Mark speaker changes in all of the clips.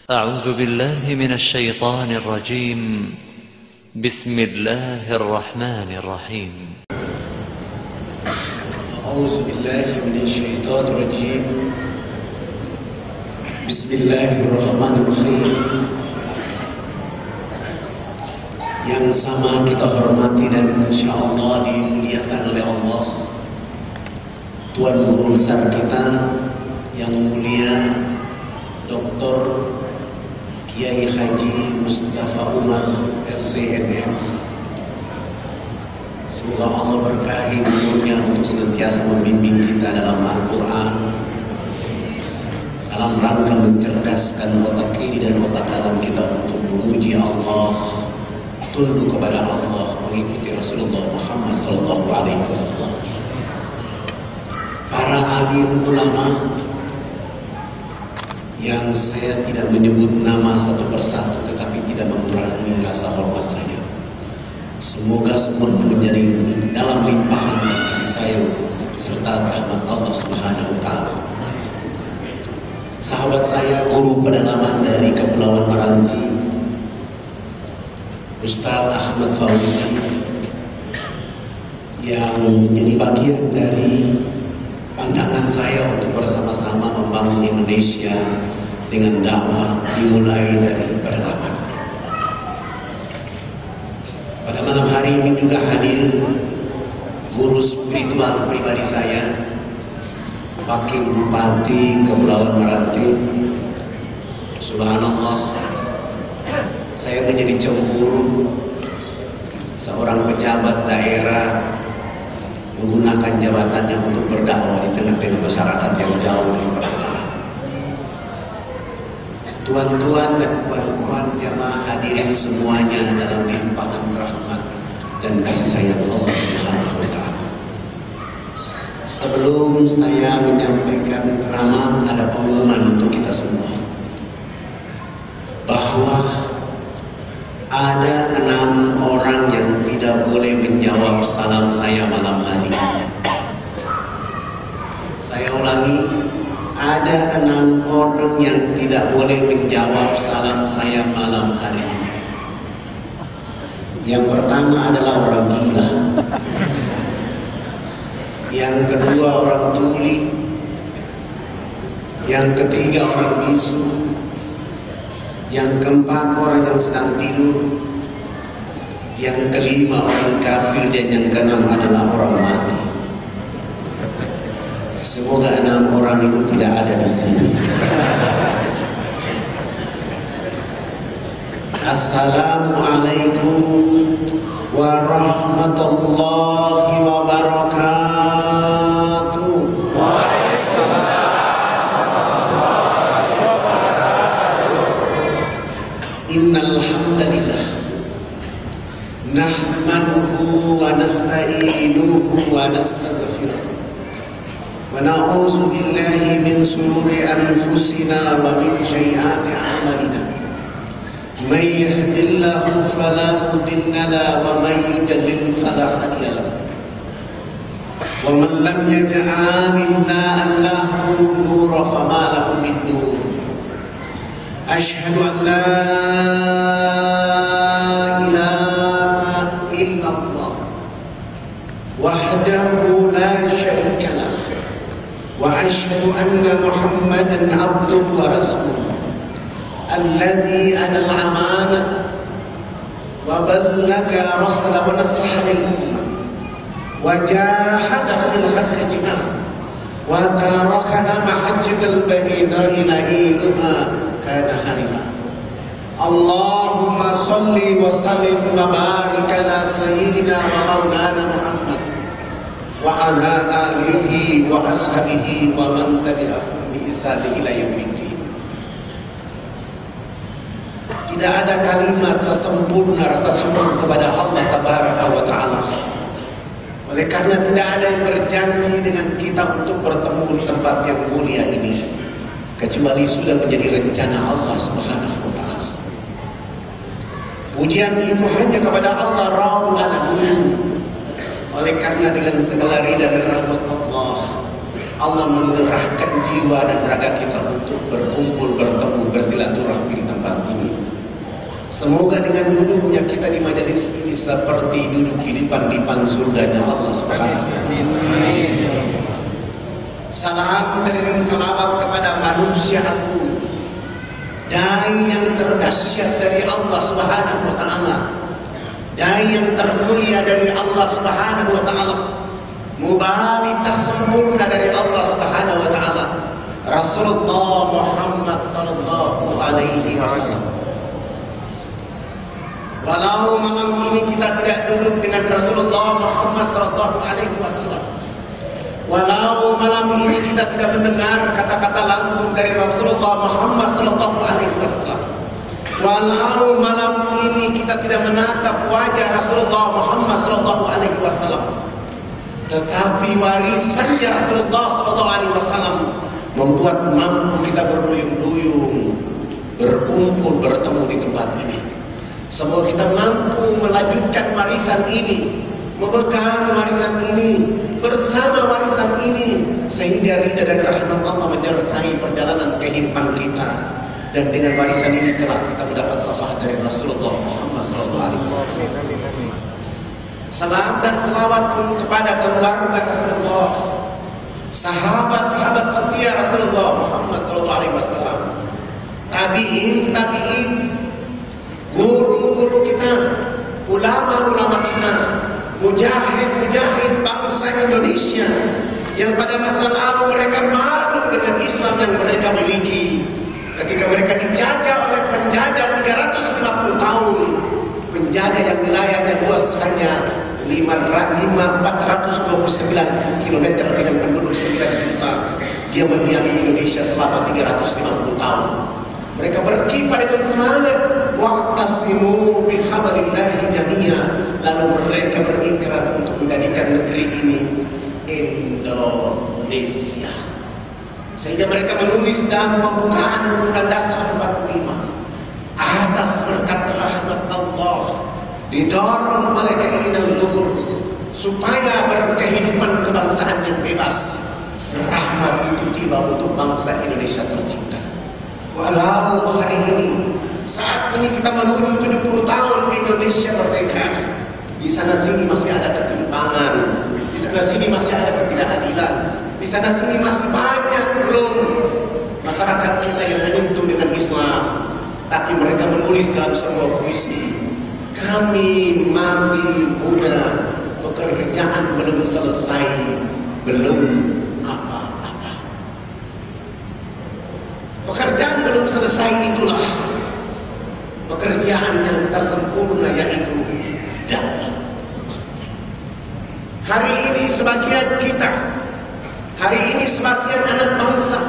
Speaker 1: أعوذ بالله من الشيطان الرجيم. بسم الله الرحمن الرحيم.
Speaker 2: أعوذ بالله من الشيطان الرجيم. بسم الله الرحمن الرحيم. Yang sama kita hormati dan insya Allah dimuliakan oleh Allah, Tuan Guru Besar kita yang mulia Dr. Kiai Haji Mustafa Umar LCMM. Semoga Allah berkahi umurnya untuk senantiasa membimbing kita dalam Al-Quran, dalam rangka mencerdaskan otak kiri dan otak kanan kita untuk memuji Allah, tunduk kepada Allah, mengikuti Rasulullah Muhammad SAW. Para alim ulama yang saya tidak menyebut nama satu persatu, tetapi tidak mengurangi rasa hormat saya. Semoga semua menjadi dalam limpahan kasih sayang serta rahmat Allah Subhanahu wa Ta'ala. Sahabat saya, guru pedalaman dari Kepulauan Meranti, Ustaz Ahmad Fauzi, yang menjadi bagian dari pandangan saya untuk bersama-sama membangun Indonesia dengan dakwah dimulai dari pedalaman. Pada malam hari ini juga hadir guru spiritual pribadi saya, Wakil Bupati Kepulauan Meranti. Subhanallah, saya menjadi cemburu seorang pejabat daerah menggunakan jabatannya untuk berdakwah di tengah-tengah masyarakat yang jauh dari perantauan. Tuan-tuan dan puan-puan jamaah hadirin semuanya dalam limpahan rahmat dan kasih sayang Allah Subhanahu wa Ta'ala. Sebelum saya menyampaikan ceramah, ada pengumuman untuk kita semua bahwa ada 6 orang yang tidak boleh menjawab salam saya malam hari. Saya ulangi, ada 6 orang yang tidak boleh menjawab salam saya malam hari ini. Yang pertama adalah orang gila. Yang kedua orang tuli. Yang ketiga orang bisu. Yang keempat orang yang sedang tidur. Yang kelima orang kafir, dan yang keenam adalah orang mati. Semoga 6 orang itu tidak ada di sini. Assalamualaikum warahmatullahi wabarakatuh. Innal hamdalillah nahmaduhu wa nasta'inuhu wa nastaghfiruh wa na'udzu billahi min shururi anfusina wa min sayyiati a'malina. May yahdihillahu fala mudilla lahu wa may yudlil fala hadiya lahu. Wa man lam yaj'al lahu nuran fama lahu min nur. Asyhadu an la ilaha illallah wahdahu la syarika lah wa asyhadu anna Muhammadan abduhu wa rasuluh alladzi adal amanah wa ballaga rasala wa nasaha lil ummah wa jahada fil haqqi jihad wa tarakana mahajjatal bayyinah ila ilma kana hanifa. Allahumma salli wa sallim wa barik ala sayyidina wa maulana Muhammad wa ala alihi wa ashabihi wa man tabi'ahum bi ihsan ila yaumiddin. Tidak ada kalimat sesempurna rasa syukur kepada Allah Tabaraka wa Ta'ala. Oleh karena tidak ada yang berjanji dengan kita untuk bertemu di tempat yang mulia ini, kecuali sudah menjadi rencana Allah Subhanahu wa Ta'ala. Pujian itu hanya kepada Allah Rabbul Alamin. Oleh karena dengan segala ridha dan rahmat Allah, Allah menggerakkan jiwa dan raga kita untuk berkumpul, bertemu, bersilaturahmi Semoga dengan duduknya kita di majelis ini seperti duduk di dipan surganya Allah Subhanahu wa taala. Salam dan salawat kepada manusia agung, dai yang terdahsyat dari Allah Subhanahu wa taala, dai yang termulia dari Allah Subhanahu wa taala, mubalik tersempurna dari Allah Subhanahu wa taala, Rasulullah Muhammad sallallahu alaihi wasallam. Walau malam ini kita tidak duduk dengan Rasulullah Muhammad sallallahu alaihi wasallam, walau malam ini kita tidak mendengar kata-kata langsung dari Rasulullah Muhammad sallallahu alaihi wasallam, walau malam ini kita tidak menatap wajah Rasulullah Muhammad sallallahu alaihi wasallam, tetapi warisannya Rasulullah sallallahu alaihi wasallam membuat mampu kita berduyung-duyung berkumpul bertemu di tempat ini. Semoga kita mampu melanjutkan warisan ini, memegang warisan ini, bersama warisan ini, sehingga ridha dan rahmat Allah menyertai perjalanan kehidupan kita. Dan dengan warisan ini telah kita mendapat syafaat dari Rasulullah Muhammad SAW. Salam dan selawat pun kepada keluarga Rasulullah, sahabat-sahabat setia Rasulullah Muhammad SAW, tabi'in, guru-guru kita, ulama-ulama kita, mujahid-mujahid bangsa Indonesia yang pada masa lalu mereka malu dengan Islam yang mereka miliki ketika mereka dijajah oleh penjajah 350 tahun, penjajah yang wilayahnya luas hanya 429 km dengan penduduk 9 juta. Dia mendiami Indonesia selama 350 tahun. Mereka berkibar dengan semangat, wa'tasimu bihablillahi jami'a. Lalu mereka berikrar untuk menjadikan negeri ini Indonesia. Sehingga mereka menulis dalam pembukaan Undang-Undang Dasar 45, atas berkat rahmat Allah didorong oleh keinginan luhur supaya berkehidupan kebangsaan yang bebas. Rahmat itu tiba untuk bangsa Indonesia tercinta. Walau hari ini, saat ini kita menuju 70 tahun Indonesia merdeka, di sana sini masih ada ketimpangan, di sana sini masih ada ketidakadilan, di sana sini masih banyak belum masyarakat kita yang menyentuh dengan Islam. Tapi mereka menulis dalam sebuah puisi, kami mati muda, pekerjaan belum selesai, belum apa-apa. Pekerjaan belum selesai, itulah pekerjaan yang tersempurna, yaitu dakwah. Hari ini sebagian kita, hari ini sebagian anak bangsa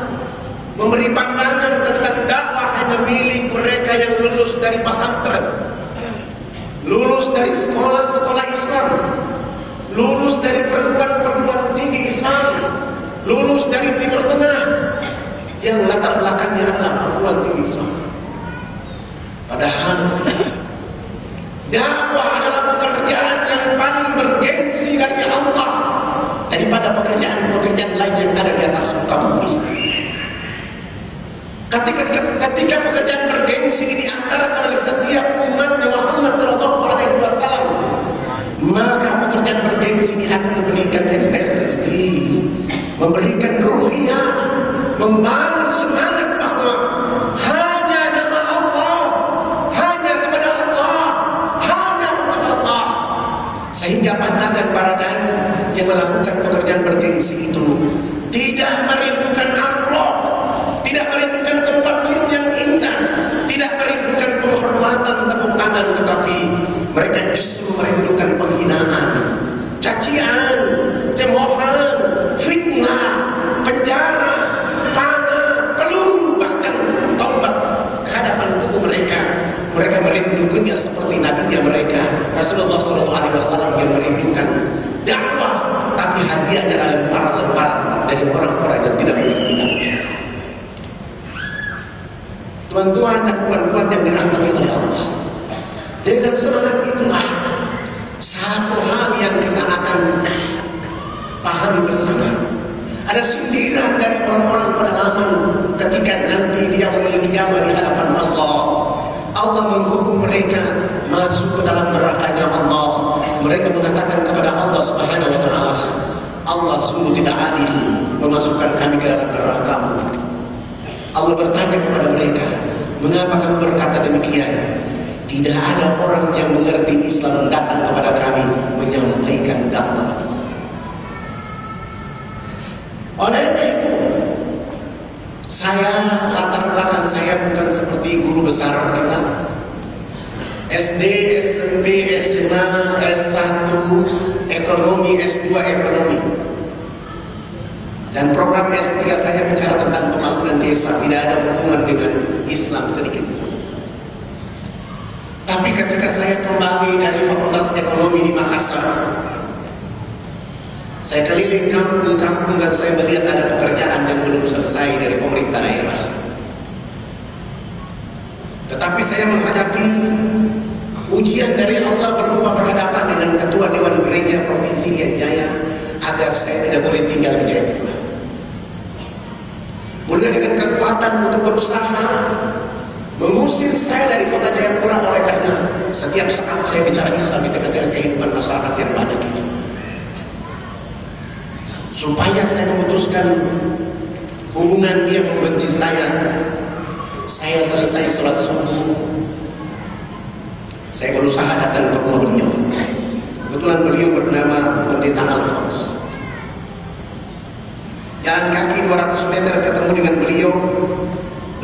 Speaker 2: memberi pandangan tentang dakwah hanya milik mereka yang lulus dari pesantren, lulus dari sekolah-sekolah Islam, lulus dari perguruan-perguruan tinggi Islam, lulus dari Timur Tengah, yang latar belakangnya adalah perguruan tinggi Islam. Padahal dakwah adalah pekerjaan yang paling bergengsi dari Allah daripada pekerjaan-pekerjaan lain yang ada di atas muka bumi. Ketika pekerjaan bergengsi ini diantarakan oleh setiap umat Muhammad SAW, maka pekerjaan bergengsi ini akan memberikan energi, memberikan ruhiyah, membangun semangat bahwa hanya nama Allah, hanya kepada Allah, hanya untuk Allah. Sehingga pandangan para dai yang melakukan pekerjaan bergengsi itu tidak merindukan Allah, tidak merindukan tempat tidur yang indah, tidak merindukan penghormatan tepuk tangan, tetapi mereka justru merindukan penghinaan, cacian, cemoohan, fitnah, penjara, panah, peluru, bahkan tombak ke hadapan tubuh mereka. Mereka merindukannya seperti nabinya mereka, Rasulullah SAW, yang merindukan dakwah, tapi hadiahnya adalah lempar-lempar dari orang-orang yang tidak mengertikannya. Tuan-tuan dan puan-puan yang dirahmati oleh Allah, dengan semangat itulah satu hal yang kita akan pahami bersama. Ada sindiran dari orang-orang pedalaman ketika nanti dia memiliki kiamat di hadapan Allah. Allah menghukum mereka masuk ke dalam nerakanya Allah. Mereka mengatakan kepada Allah Subhanahu wa taala, Allah sungguh tidak adil memasukkan kami ke dalam neraka-Mu. Allah bertanya kepada mereka, mengapa kamu berkata demikian? Tidak ada orang yang mengerti Islam datang kepada kami menyampaikan dakwah. Oleh itu, saya latar belakang saya bukan seperti guru besar kita. SD, SMP, SMA, S1 ekonomi, S2 ekonomi. Dan program S3 saya bicara tentang pembangunan desa, tidak ada hubungan dengan Islam sedikit. Tapi ketika saya kembali dari Fakultas Ekonomi di Makassar, saya keliling kampung-kampung dan saya melihat ada pekerjaan yang belum selesai dari pemerintah daerah. Tetapi saya menghadapi ujian dari Allah berupa berhadapan dengan Ketua Dewan Gereja Provinsi Riau Jaya agar saya tidak boleh tinggal di Jayapura. Mulai dengan kekuatan untuk berusaha mengusir saya dari kota Jayapura oleh karena setiap saat saya bicara Islam di tengah-tengah kehidupan masyarakat yang banyak itu. Supaya saya memutuskan hubungan dia membenci saya selesai sholat subuh. Saya berusaha datang ke rumah beliau. Kebetulan beliau bernama Pendeta Alphonse. Jalan kaki 200 meter ketemu dengan beliau.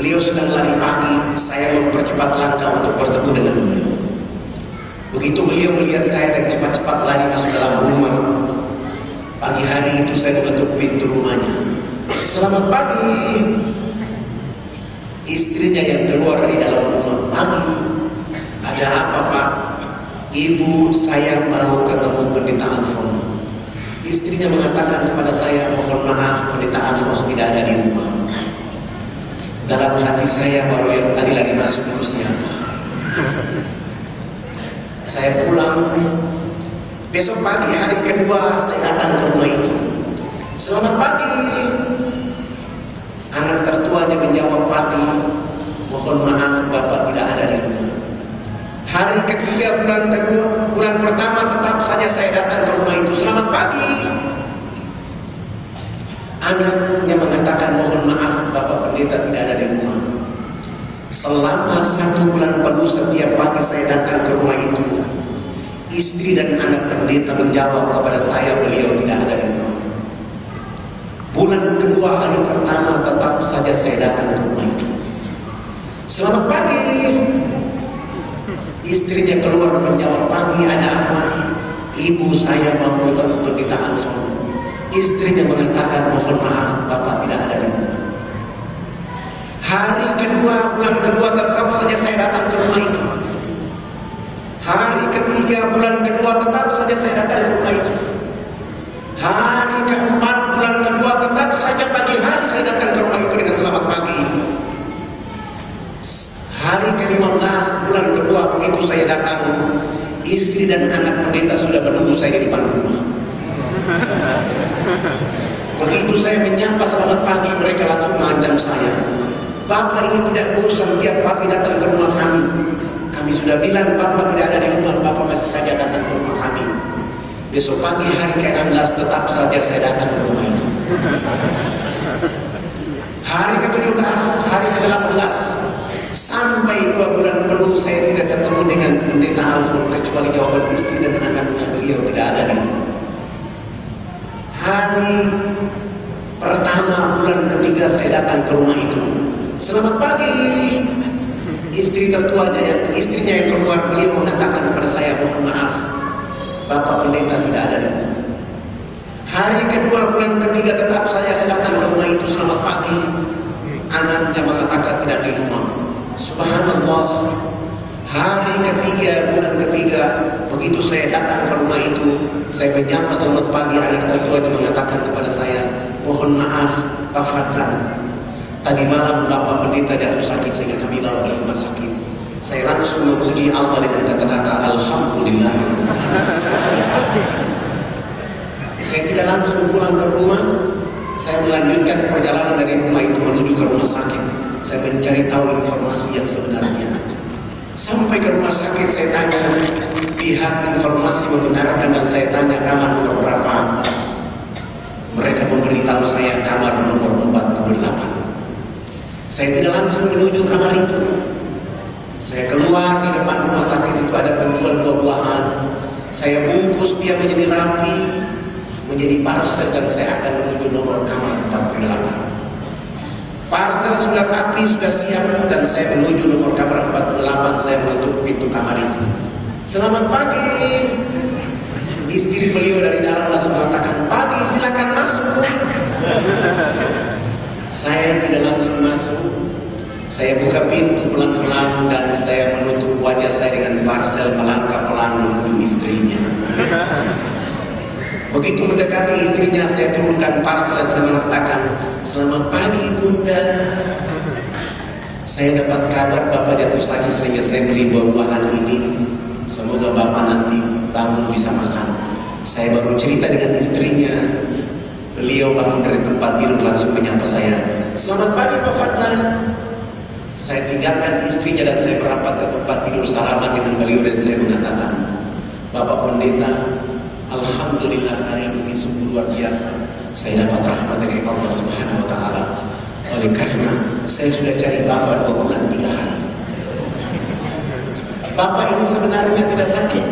Speaker 2: Beliau sedang lari pagi. Saya mempercepat langkah untuk bertemu dengan beliau. Begitu beliau melihat saya dan cepat-cepat lari masuk dalam rumah. Pagi hari itu saya mengetuk pintu rumahnya. Selamat pagi. Istrinya yang keluar dari dalam rumah. Pagi. Ada apa, Pak? Ibu, saya mau ketemu Pendeta Alphonse. Istrinya mengatakan kepada saya, mohon maaf, Pendeta Alphonse tidak ada di rumah. Dalam hati saya baru yang tadi lari masuk itu siapa? Saya pulang. Besok pagi hari kedua saya datang ke rumah itu. Selamat pagi. Anak tertuanya menjawab pagi. Mohon maaf, Bapak tidak ada di rumah. Hari ketiga bulan pertama tetap saja saya datang ke rumah itu. Selamat pagi. Anaknya mengatakan mohon maaf Bapak Pendeta tidak ada di rumah. Selama 1 bulan penuh setiap pagi saya datang ke rumah itu. Istri dan anak pendeta menjawab kepada saya beliau tidak ada di rumah. Bulan kedua hari pertama tetap saja saya datang ke rumah itu. Selamat pagi. Istrinya keluar menjawab pagi ada apa? Ibu saya mau ketemu Pendeta Alphonse. Istrinya mengatakan mohon maaf Bapak tidak ada di rumah. Hari kedua bulan kedua tetap saja saya datang ke rumah itu. Hari ketiga bulan kedua tetap saja saya datang ke rumah itu. Hari keempat bulan kedua tetap saja pagi hari saya datang ke rumah itu dengan selamat pagi. Hari ke-15 bulan kedua begitu saya datang, istri dan anak pendeta sudah menunggu saya di depan rumah. Begitu saya menyapa selamat pagi, mereka langsung mengancam saya. Bapak ini tidak bosan tiap pagi datang ke rumah kami. Kami sudah bilang Bapak tidak ada di rumah, Bapak masih saja datang ke rumah kami. Besok pagi hari ke-16 tetap saja saya datang ke rumah itu. Hari ke-17, hari ke-18, sampai 2 bulan penuh saya tidak ketemu dengan Pendeta Alphonse kecuali jawaban istri dan anaknya beliau tidak ada di rumah. Hari pertama bulan ketiga saya datang ke rumah itu. Selamat pagi. Istrinya yang keluar beliau mengatakan kepada saya mohon maaf Bapak Pendeta tidak ada di rumah. Hari kedua bulan ketiga tetap saya datang ke rumah itu. Selamat pagi. Anaknya mengatakan tidak di rumah. Subhanallah. Hari ketiga bulan ketiga begitu saya datang ke rumah itu, saya menyapa selamat pagi. Hari kedua dia mengatakan kepada saya mohon maaf Pak Fadlan, tadi malam Bapak Pendeta jatuh sakit sehingga kami bawa ke rumah sakit. Saya langsung memuji Allah dengan kata-kata Alhamdulillah. Saya tidak langsung pulang ke rumah. Saya melanjutkan perjalanan dari rumah itu menuju ke rumah sakit. Saya mencari tahu informasi yang sebenarnya. pihak informasi membenarkan dan saya tanya kamar nomor berapa. Mereka memberitahu saya kamar nomor 48. Saya tidak langsung menuju kamar itu. Saya keluar di depan rumah sakit itu ada penjual buah-buahan. Saya bungkus dia menjadi rapi, menjadi parcel dan saya akan menuju nomor kamar 48. Parcel sudah rapi, sudah siap dan saya menuju nomor kamar 48. Saya menutup pintu kamar itu. Selamat pagi. Istri beliau dari dalam langsung mengatakan, pagi, silakan masuk. Saya tidak langsung masuk. Saya buka pintu pelan-pelan dan saya menutup wajah saya dengan parcel, melangkah pelan menuju istrinya. Begitu mendekati istrinya, saya turunkan parcel dan saya mengatakan, selamat pagi Bunda. Saya dapat kabar Bapak jatuh sakit sehingga saya beli buah-buahan ini. Semoga Bapak nanti bangun bisa makan. Saya baru cerita dengan istrinya. Beliau bangun dari tempat tidur langsung menyapa saya. Selamat pagi Pak Fadlan. Saya tinggalkan istrinya dan saya merapat ke tempat tidur salaman dengan beliau dan saya mengatakan, Bapak Pendeta, alhamdulillah hari ini sungguh luar biasa. Saya dapat rahmat dari Allah Subhanahu wa taala. Oleh karena saya sudah cari Bapak 2 bulan 3 hari. Bapak ini sebenarnya tidak sakit.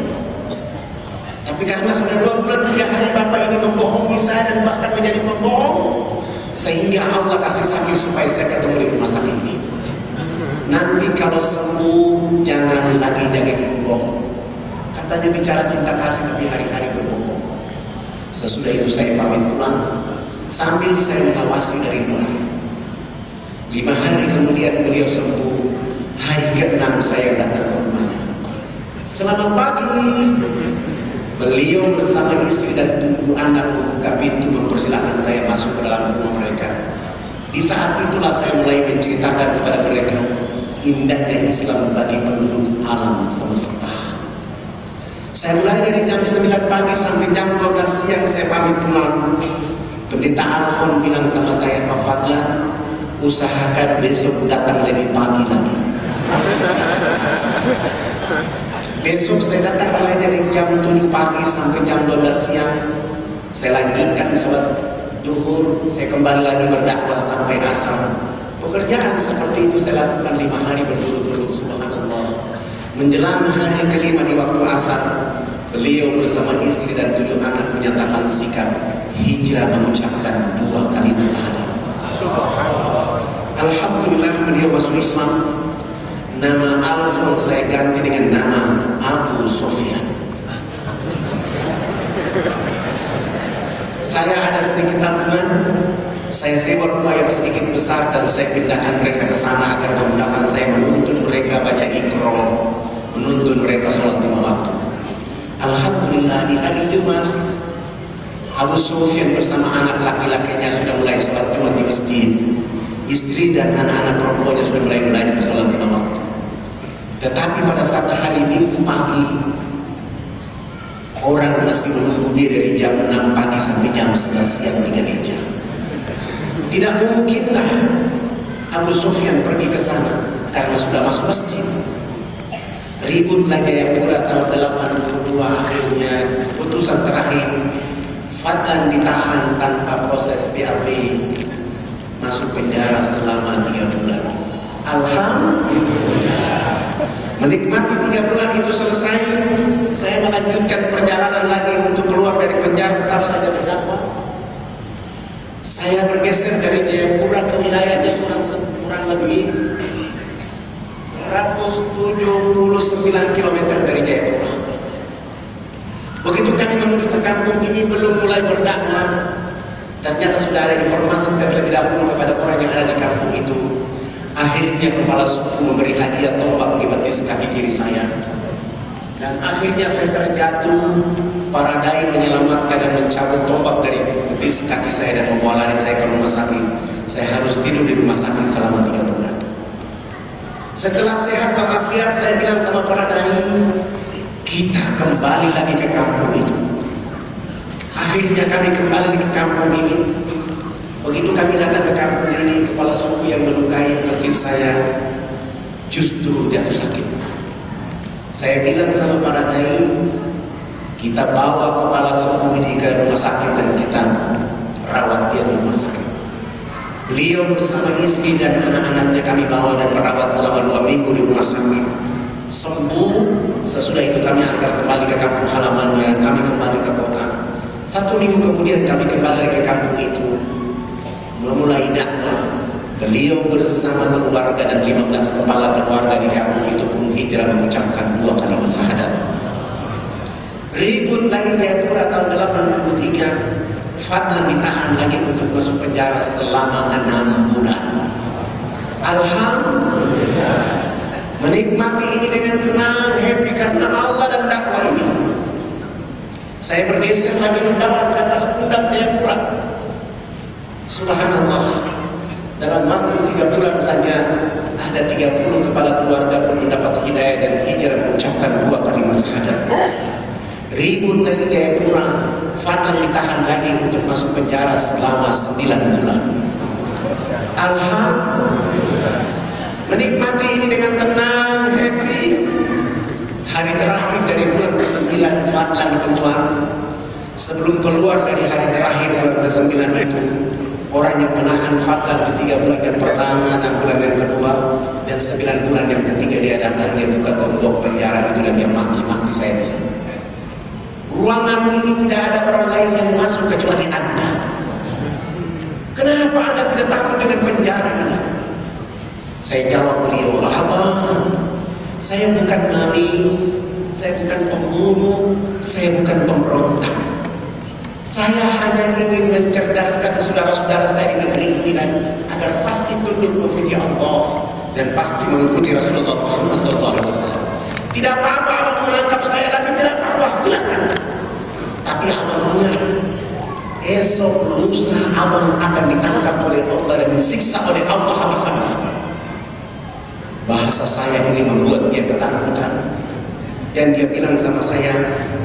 Speaker 2: Tapi karena sudah 2 bulan 3 hari Bapak ini membohongi saya dan bahkan menjadi pembohong, sehingga Allah kasih sakit supaya saya ketemu di rumah sakit ini. Nanti kalau sembuh jangan lagi jadi berbohong. Katanya bicara cinta kasih tapi hari-hari berbohong. Sesudah itu saya pamit pulang sambil saya mengawasi dari luar. 5 hari kemudian beliau sembuh. Hari ke-6 saya datang ke rumahnya. Selamat pagi. Beliau bersama istri dan 7 anak membuka pintu mempersilahkan saya masuk ke dalam rumah mereka. Di saat itulah saya mulai menceritakan kepada mereka indahnya Islam bagi penduduk alam semesta. Saya mulai dari jam 9 pagi sampai jam 12 siang saya pamit pulang. Pendeta Alfon bilang sama saya, Pak Fadlan, usahakan besok datang lebih pagi lagi. Besok saya datang mulai dari jam 7 pagi sampai jam 12 siang. Saya lanjutkan sholat duhur, saya kembali lagi berdakwah sampai asar. Pekerjaan seperti itu saya lakukan 5 hari berturut-turut, subhanallah. Menjelang hari ke-5 di waktu asar, beliau bersama istri dan 7 anak menyatakan sikap hijrah mengucapkan 2 kalimat syahadat. Alhamdulillah beliau masuk Islam. Nama Alfon saya ganti dengan nama Abu Sofyan. Saya ada sedikit tabungan, saya sewa rumah yang sedikit besar dan saya pindahkan mereka ke sana agar memudahkan saya menuntun mereka baca Iqra, menuntun mereka sholat 5 waktu. Alhamdulillah di hari Jumat, Abu Sofyan bersama anak laki-lakinya sudah mulai sholat Jumat di masjid. Istri dan anak-anak perempuannya sudah mulai belajar sholat 5 waktu. Tetapi pada saat hari Minggu pagi, orang masih menunggu dia dari jam 6 pagi sampai jam 11 siang 3 jam. Tidak mungkinlah Abu Sofyan pergi ke sana karena sudah masuk masjid. Ributlah Jayapura tahun 82, akhirnya putusan terakhir Fadlan ditahan tanpa proses BAP, masuk penjara selama 3 bulan. Alhamdulillah. Menikmati 3 bulan itu selesai, saya melanjutkan perjalanan lagi untuk keluar dari penjara, tetap saja berdakwah. Saya bergeser dari Jayapura ke wilayahnya kurang lebih 179 km dari Jayapura. Begitu kami menuju ke kampung ini, belum mulai berdakwah, ternyata sudah ada informasi terlebih dahulu kepada orang yang ada di kampung itu. Akhirnya kepala suku memberi hadiah tombak di betis kaki kiri saya. Dan akhirnya saya terjatuh. Para dai menyelamatkan dan mencabut tombak dari betis kaki saya dan membawa lari saya ke rumah sakit. Saya harus tidur di rumah sakit selama 3 bulan. Setelah sehat walafiat, saya bilang sama para dai, kita kembali lagi ke kampung itu. Akhirnya kami kembali ke kampung ini. Begitu kami datang ke kampung ini, kepala suku yang melukai betis saya justru jatuh sakit. Saya bilang sama para dai, kita bawa kepala suku ini ke rumah sakit dan kita rawat dia di rumah sakit. Beliau bersama istri dan anak-anaknya kami bawa dan merawat selama 2 minggu di rumah sakit. Sembuh, sesudah itu kami antar kembali ke kampung halamannya, kami kembali ke kota. 1 minggu kemudian kami kembali ke kampung itu, memulai dakwah. Beliau bersama keluarga dan 15 kepala keluarga di kampung itu pun hijrah mengucapkan 2 kalimat syahadat. Ribut lagi Jayapura tahun 83, Fadlan ditahan lagi untuk masuk penjara selama 6 bulan. Alhamdulillah, menikmati ini dengan senang, happy karena Allah dan dakwah ini. Saya bergeser lagi mendapat ke atas pundak Jayapura. Subhanallah, dalam waktu 3 bulan saja ada 30 kepala keluarga pun mendapat hidayah dan hijrah mengucapkan 2 kalimat syahadat. Ribut lagi Jayapura, Fadlan ditahan lagi untuk masuk penjara selama 9 bulan. Alhamdulillah, menikmati ini dengan tenang, happy. Hari terakhir dari bulan ke-9 Fadlan keluar. Sebelum keluar dari hari terakhir bulan ke-9 itu, orang yang menahan Fadlan di 3 bulan yang pertama, 6 bulan yang kedua, dan 9 bulan yang ketiga dia datang, dia buka tembok penjara itu dan dia maki-maki saya di sini. Ruangan ini tidak ada orang lain yang masuk kecuali Anda. Kenapa Anda tidak takut dengan penjara ini? Saya jawab beliau, Abang, saya bukan maling, saya bukan pembunuh, saya bukan pemberontak. Saya hanya ingin mencerdaskan saudara-saudara saya di negeri ini dan agar pasti tunduk kepada Allah dan pasti mengikuti Rasulullah Muhammad SAW. Tidak apa-apa abang menangkap saya lagi, tidak apa-apa, silakan. Tapi abang ingat, esok lusa abang akan ditangkap oleh Allah dan disiksa oleh Allah habis-habisan. Bahasa saya ini membuat dia ketakutan. Dan dia bilang sama saya,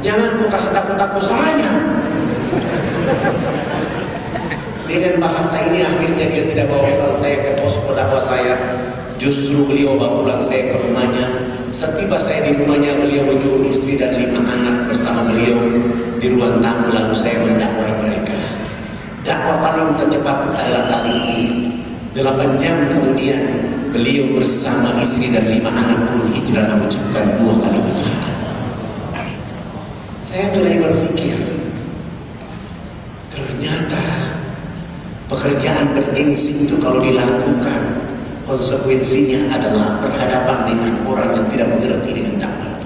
Speaker 2: jangan kau kasih takut-takut saya. Dengan bahasa ini akhirnya dia tidak bawa pulang saya ke pos dakwah saya. Justru beliau bawa pulang saya ke rumahnya. Setiba saya di rumahnya, beliau menyuruh istri dan 5 anak bersama beliau di ruang tamu, lalu saya mendakwai mereka. Dakwah paling tercepat adalah kali ini. 8 jam kemudian beliau bersama istri dan 5 anak pun hijrah mengucapkan 2 kalimat syahadat. Saya mulai berpikir, ternyata pekerjaan bergengsi itu kalau dilakukan, konsekuensinya adalah berhadapan dengan orang yang tidak mengerti dengan dakwah.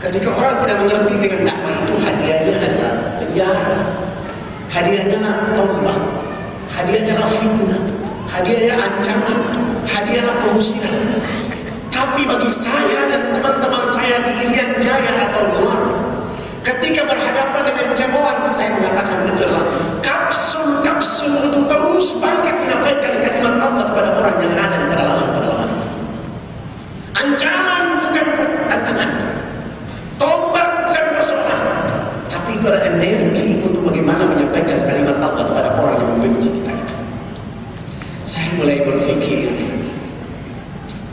Speaker 2: Ketika orang tidak mengerti dengan dakwah itu, hadiahnya adalah penjara, hadiahnya adalah tombak, hadiahnya adalah fitnah, hadiahnya ancaman, hadiahnya pengusiran. Tapi bagi saya dan teman-teman saya di Irian Jaya atau luar, ketika berhadapan dengan cemoohan, saya mengatakan itu adalah kapsul untuk terus bangkit menyampaikan kalimat Allah kepada orang yang ada di pedalaman-pedalaman. Ancaman bukan tantangan, tombak bukan persoalan, tapi itu adalah energi untuk bagaimana menyampaikan kalimat Allah kepada orang yang membenci kita. Saya mulai berpikir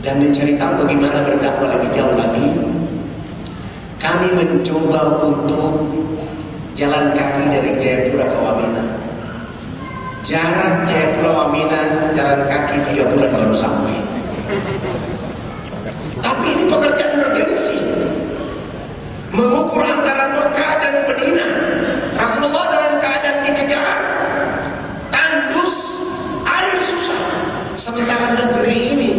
Speaker 2: dan mencari tahu bagaimana berdakwah lebih jauh lagi. Kami mencoba untuk jalan kaki dari Jayapura ke Wamena. Jarak Jayapura Wamena jalan kaki 3 bulan baru sampai. Tapi ini pekerjaan urgensi. Mengukur antara Mekah dan Madinah. Rasulullah dalam keadaan dikejar, tandus, air susah. Sementara negeri ini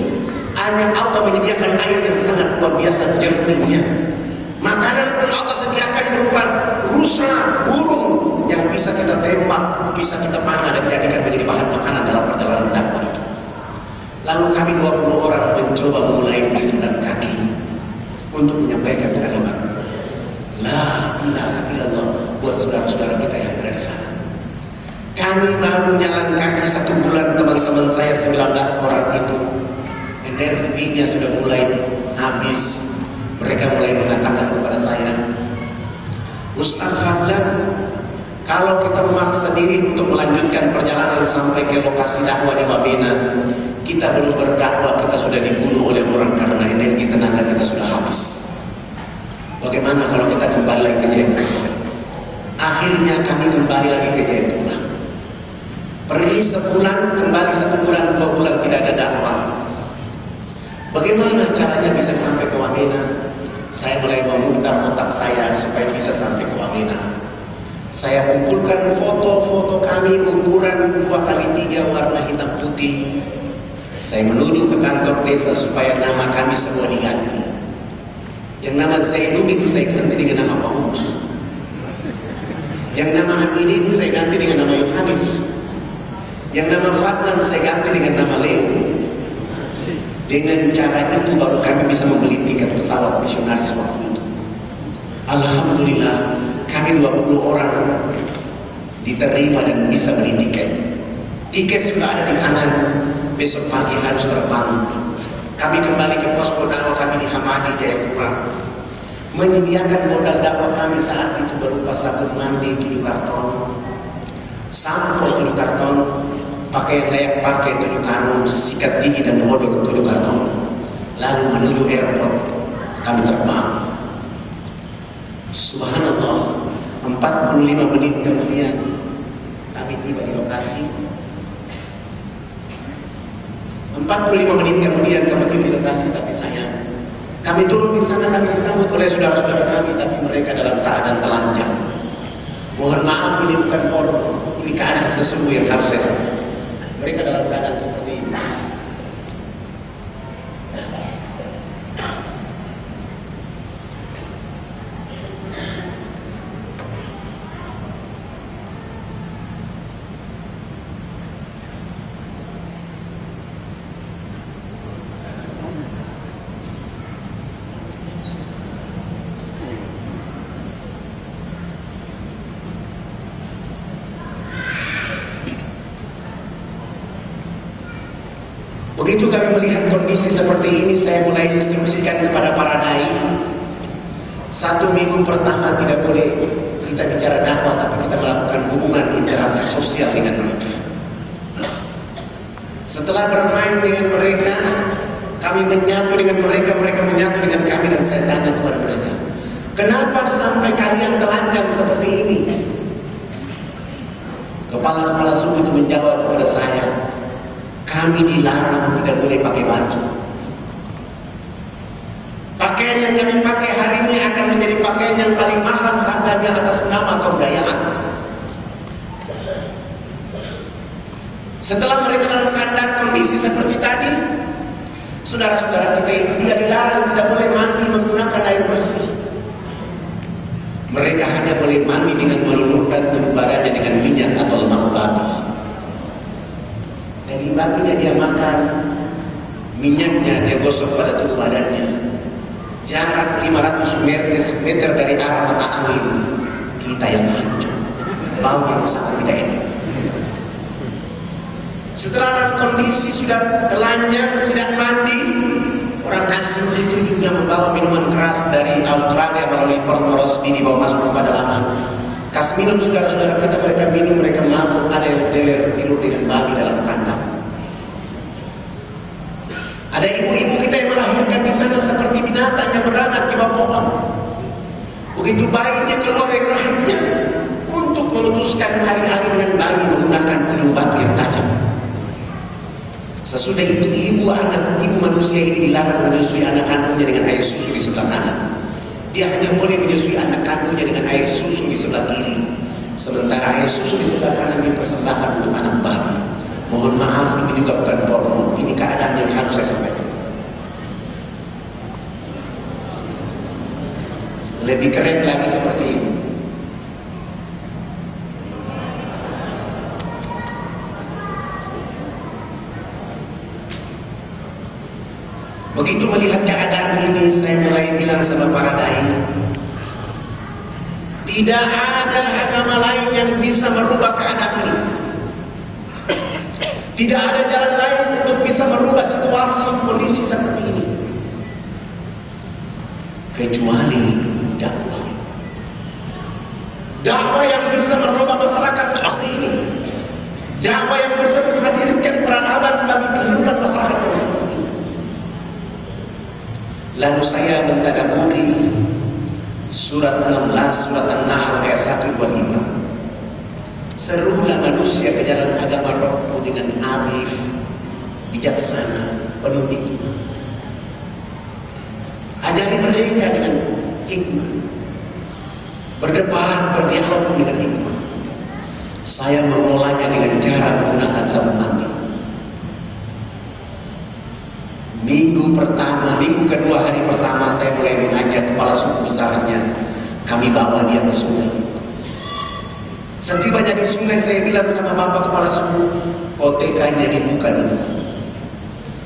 Speaker 2: hanya Allah menyediakan air yang sangat luar biasa jernihnya. Makanan pun Allah sediakan berupa rusa, burung yang bisa kita tembak, bisa kita panah dan jadikan menjadi bahan makanan dalam perjalanan dakwah itu. Lalu kami 20 orang mencoba memulai jalan kaki untuk menyampaikan kalimat La ilaha illallah buat saudara-saudara kita yang berada di sana. Kami baru jalan kaki 1 bulan, teman-teman saya 19 orang itu energinya sudah mulai habis. Mereka mulai mengatakan kepada saya, Ustaz Fadlan, kalau kita memaksa diri untuk melanjutkan perjalanan sampai ke lokasi dakwah di Wamena, kita belum berdakwah, kita sudah dibunuh oleh orang karena energi tenaga kita sudah habis. Jayapura. Akhirnya kami kembali lagi ke Jayapura. Pergi sebulan, kembali 1 bulan, 2 bulan tidak ada dakwah. Bagaimana caranya bisa sampai ke Wamena? Saya mulai memutar otak saya supaya bisa sampai ke Wamena. Saya kumpulkan foto-foto kami ukuran 2x3 warna hitam putih. Saya menuju ke kantor desa supaya nama kami semua diganti. Yang nama Zainul itu saya ganti dengan nama Paulus. Yang nama Hamidin saya ganti dengan nama Yohanes. Yang nama Fadlan saya ganti dengan nama Leo. Dengan cara itu baru kami bisa membeli tiket pesawat misionaris waktu itu. Alhamdulillah, kami 20 orang diterima dan bisa beli tiket. Tiket sudah ada di tangan. Besok pagi harus terbang. Kami kembali ke posko dakwah kami di Hamadi, Jayapura. Menyediakan modal dakwah kami saat itu berupa sabun mandi 7 karton, sampo 7 karton, pakaian layak pakai 7 karung, sikat gigi dan odol 7 karton. Lalu menuju airport, kami terbang. Subhanallah, 45 menit kemudian kami tiba di lokasi. 45 menit kemudian kami tiba di lokasi, tapi sayang, kami turun di sana, kami disambut oleh saudara-saudara kami, tapi mereka dalam keadaan telanjang. Mohon maaf, ini bukan porno, ini keadaan sesungguhnya yang harus saya sampaikan. Mereka dalam keadaan seperti ini. Begitu kami melihat kondisi seperti ini, saya mulai instruksikan kepada para dai. 1 minggu pertama tidak boleh kita bicara dakwah, tapi kita melakukan hubungan interaksi sosial dengan mereka. Setelah bermain dengan mereka, kami menyatu dengan mereka, mereka menyatu dengan kami, dan saya tanya kepada mereka, kenapa sampai kalian telanjang seperti ini? Kepala-kepala suku itu menjawab kepada saya, kami dilarang tidak boleh pakai baju. Pakaian yang kami pakai hari ini akan menjadi pakaian yang paling mahal harganya atas nama kebudayaan. Setelah mereka dalam keadaan kondisi seperti tadi, saudara-saudara kita itu tidak dilarang tidak boleh mandi menggunakan air bersih. Mereka hanya boleh mandi dengan melulurkan tubuh badannya dengan minyak atau lemak babi. Dari baginya dia makan, minyaknya dia gosok pada tubuh badannya. Jarak 500 meter dari arah mata angin, kita yang hancur, bau yang sangat tidak enak. Setelah kondisi sudah telanjang, tidak mandi, orang asing itu juga membawa minuman keras dari Australia melalui Port Moresby dibawa masuk ke pedalaman. Kasih minum saudara-saudara kita, mereka minum, mereka mabuk, ada yang teler tidur dengan babi dalam kandang. Ada ibu-ibu kita yang melahirkan di sana seperti binatang yang beranak di bawah pohon. Begitu bayinya keluar dari rahimnya, untuk memutuskan hari-hari dengan bayi menggunakan ujung batu yang tajam. Sesudah itu ibu manusia ini dilarang menyusui anak kandungnya dengan air susu di sebelah kanan. Dia hanya boleh menyusui anak kandungnya dengan air susu di sebelah kiri. Sementara air susu di sebelah kanan dipersembahkan untuk anak bayi. Mohon maaf, ini juga bukan porno. Ini keadaan yang harus saya sampaikan. Lebih keren lagi seperti ini. Begitu melihat keadaan ini, saya mulai bilang sama para dai, tidak ada agama lain yang bisa merubah keadaan ini. Tidak ada jalan lain untuk bisa merubah situasi kondisi seperti ini kecuali dakwah. Dakwah yang bisa merubah masyarakat seperti ini. Dakwah yang bisa menghadirkan peradaban bagi kehidupan masyarakat seperti ini. Lalu saya mentadaburi Surat 16, surat An-Nahl ayat 1, 2, 5. Serulah manusia ke jalan agama Rabbmu dengan arif, bijaksana, penuh hikmah. Ajari mereka dengan hikmah. Berdebat, berdialog dengan hikmah. Saya mengolahnya dengan cara menggunakan sabun mandi. Minggu kedua hari pertama saya mulai mengajak kepala suku besarnya. Kami bawa dia ke sungai. Setibanya di sungai saya bilang sama bapak kepala suku, OTK-nya dibuka dulu.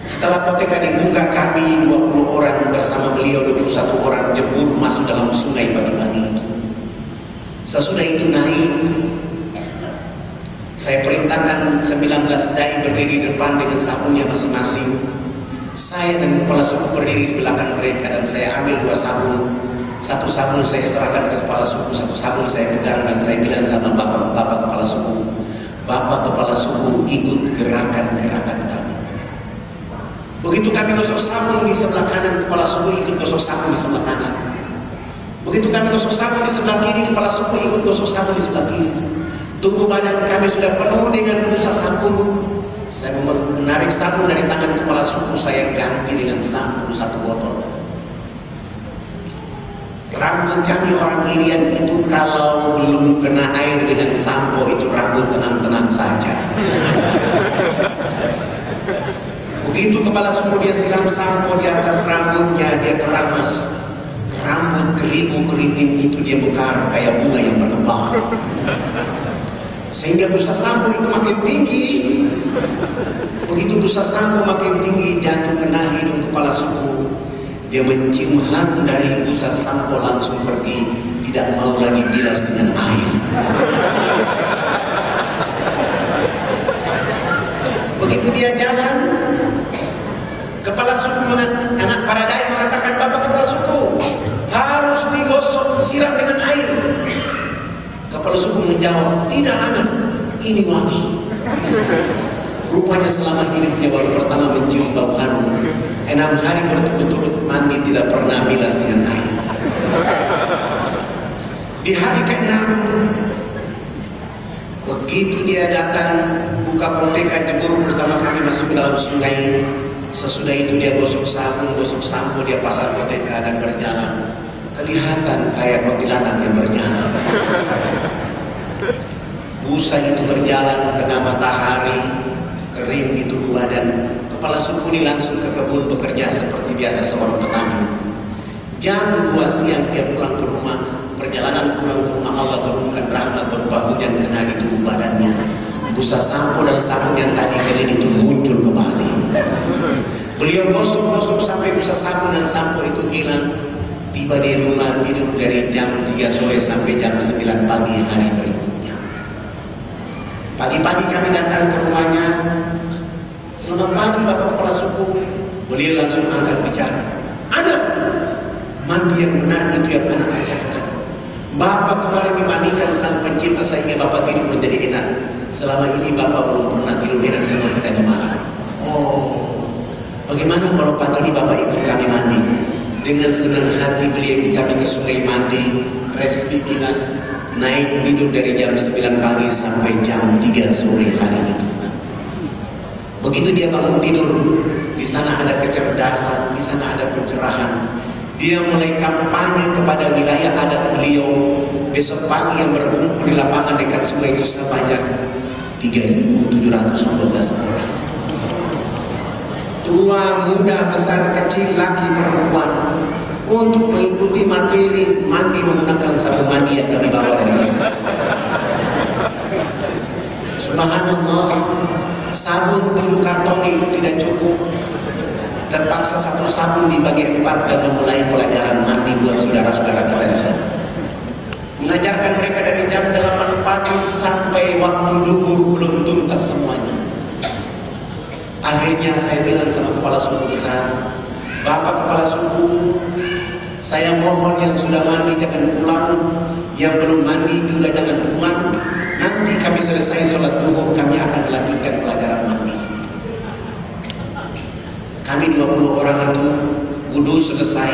Speaker 2: Setelah OTK dibuka, kami 20 orang bersama beliau 21 orang jebur masuk dalam sungai pagi-pagi itu. Sesudah itu naik, saya perintahkan 19 dai berdiri di depan dengan sabunnya masing-masing. Saya dan kepala suku berdiri di belakang mereka dan saya ambil 2 sabun. Satu sabun saya serahkan ke kepala suku, satu sabun saya pegang dan saya bilang sama bapak kepala suku, bapak kepala suku ikut gerakan-gerakan kami. Begitu kami gosok sabun di sebelah kanan, kepala suku ikut gosok sabun di sebelah kanan. Begitu kami gosok sabun di sebelah kiri, kepala suku ikut gosok sabun di sebelah kiri. Tubuh badan kami sudah penuh dengan busa sabun. Saya menarik sabun dari tangan kepala suku, saya ganti dengan sabun 1 botol. Rambut kami orang Irian itu kalau belum kena air dengan sampo itu rambut tenang-tenang saja. Begitu kepala suku dia siram sampo di atas rambutnya, dia keramas. Rambut keribu-keriting itu dia mekar kayak bunga yang berkembang. Sehingga busa sampo itu makin tinggi. Begitu busa sampo makin tinggi jatuh kena hidung kepala suku, dia mencium hang dari busa sampo langsung pergi, tidak mau lagi bilas dengan air. Begitu dia jalan, kepala suku anak para dai mengatakan, bapak kepala suku harus digosok siram dengan air. Kepala suku menjawab, tidak anak, ini wangi. Rupanya selama hidupnya baru pertama mencium bau harum. 6 hari berturut-turut mandi tidak pernah bilas dengan air. Di hari ke-6, begitu dia datang buka potekan jebur bersama kami masuk ke dalam sungai. Sesudah itu dia gosok sabun, gosok sampo, dia pasang poteka dan berjalan. Kelihatan kayak kuntilanak yang berjalan. Busa itu berjalan kena matahari, kering di tubuh badan. Kepala suku ini langsung ke kebun bekerja seperti biasa seorang petani. Jam 2 siang dia pulang ke rumah. Perjalanan pulang ke rumah Allah turunkan rahmat berupa hujan kena di tubuh badannya. Busa sampo dan sabun yang tadi kering itu muncul kembali. Beliau gosok-gosok sampai busa sabun dan sampo itu hilang. Tiba di rumah tidur dari jam 3 sore sampai jam 9 pagi hari berikutnya. Pagi-pagi kami datang ke rumahnya. Selamat pagi bapak kepala suku. Beliau langsung angkat bicara. Anak, mandi yang benar itu yang anak ajarkan. Bapak kemarin dimandikan sang pencipta sehingga bapak tidur menjadi enak. Selama ini bapak belum pernah tidur enak seperti tadi malam. Oh, bagaimana kalau pagi ini bapak ikut kami mandi? Dengan senang hati beliau ikut kami ke sungai mandi, resmi dinas, naik tidur dari jam 9 pagi sampai jam 3 sore hari itu. Begitu dia bangun tidur, di sana ada kecerdasan, di sana ada pencerahan. Dia mulai kampanye kepada wilayah adat beliau. Besok pagi yang berkumpul di lapangan dekat sungai itu sebanyak 3.712 orang. Tua, muda, besar, kecil, laki, perempuan, untuk mengikuti materi mandi menggunakan sabun mandi yang kami bawa dari mereka. Subhanallah, sabun dulu karton itu tidak cukup. Terpaksa satu sabun dibagi 4 dan memulai pelajaran mandi buat saudara-saudara kita di sana. Mengajarkan mereka dari jam 8 pagi sampai waktu zuhur belum tuntas semuanya. Akhirnya saya bilang sama kepala suku besar, bapak kepala suku, saya mohon yang sudah mandi jangan pulang, yang belum mandi juga jangan pulang. Nanti kami selesai sholat zuhur, kami akan melanjutkan pelajaran mandi. Kami 20 orang itu wudhu selesai,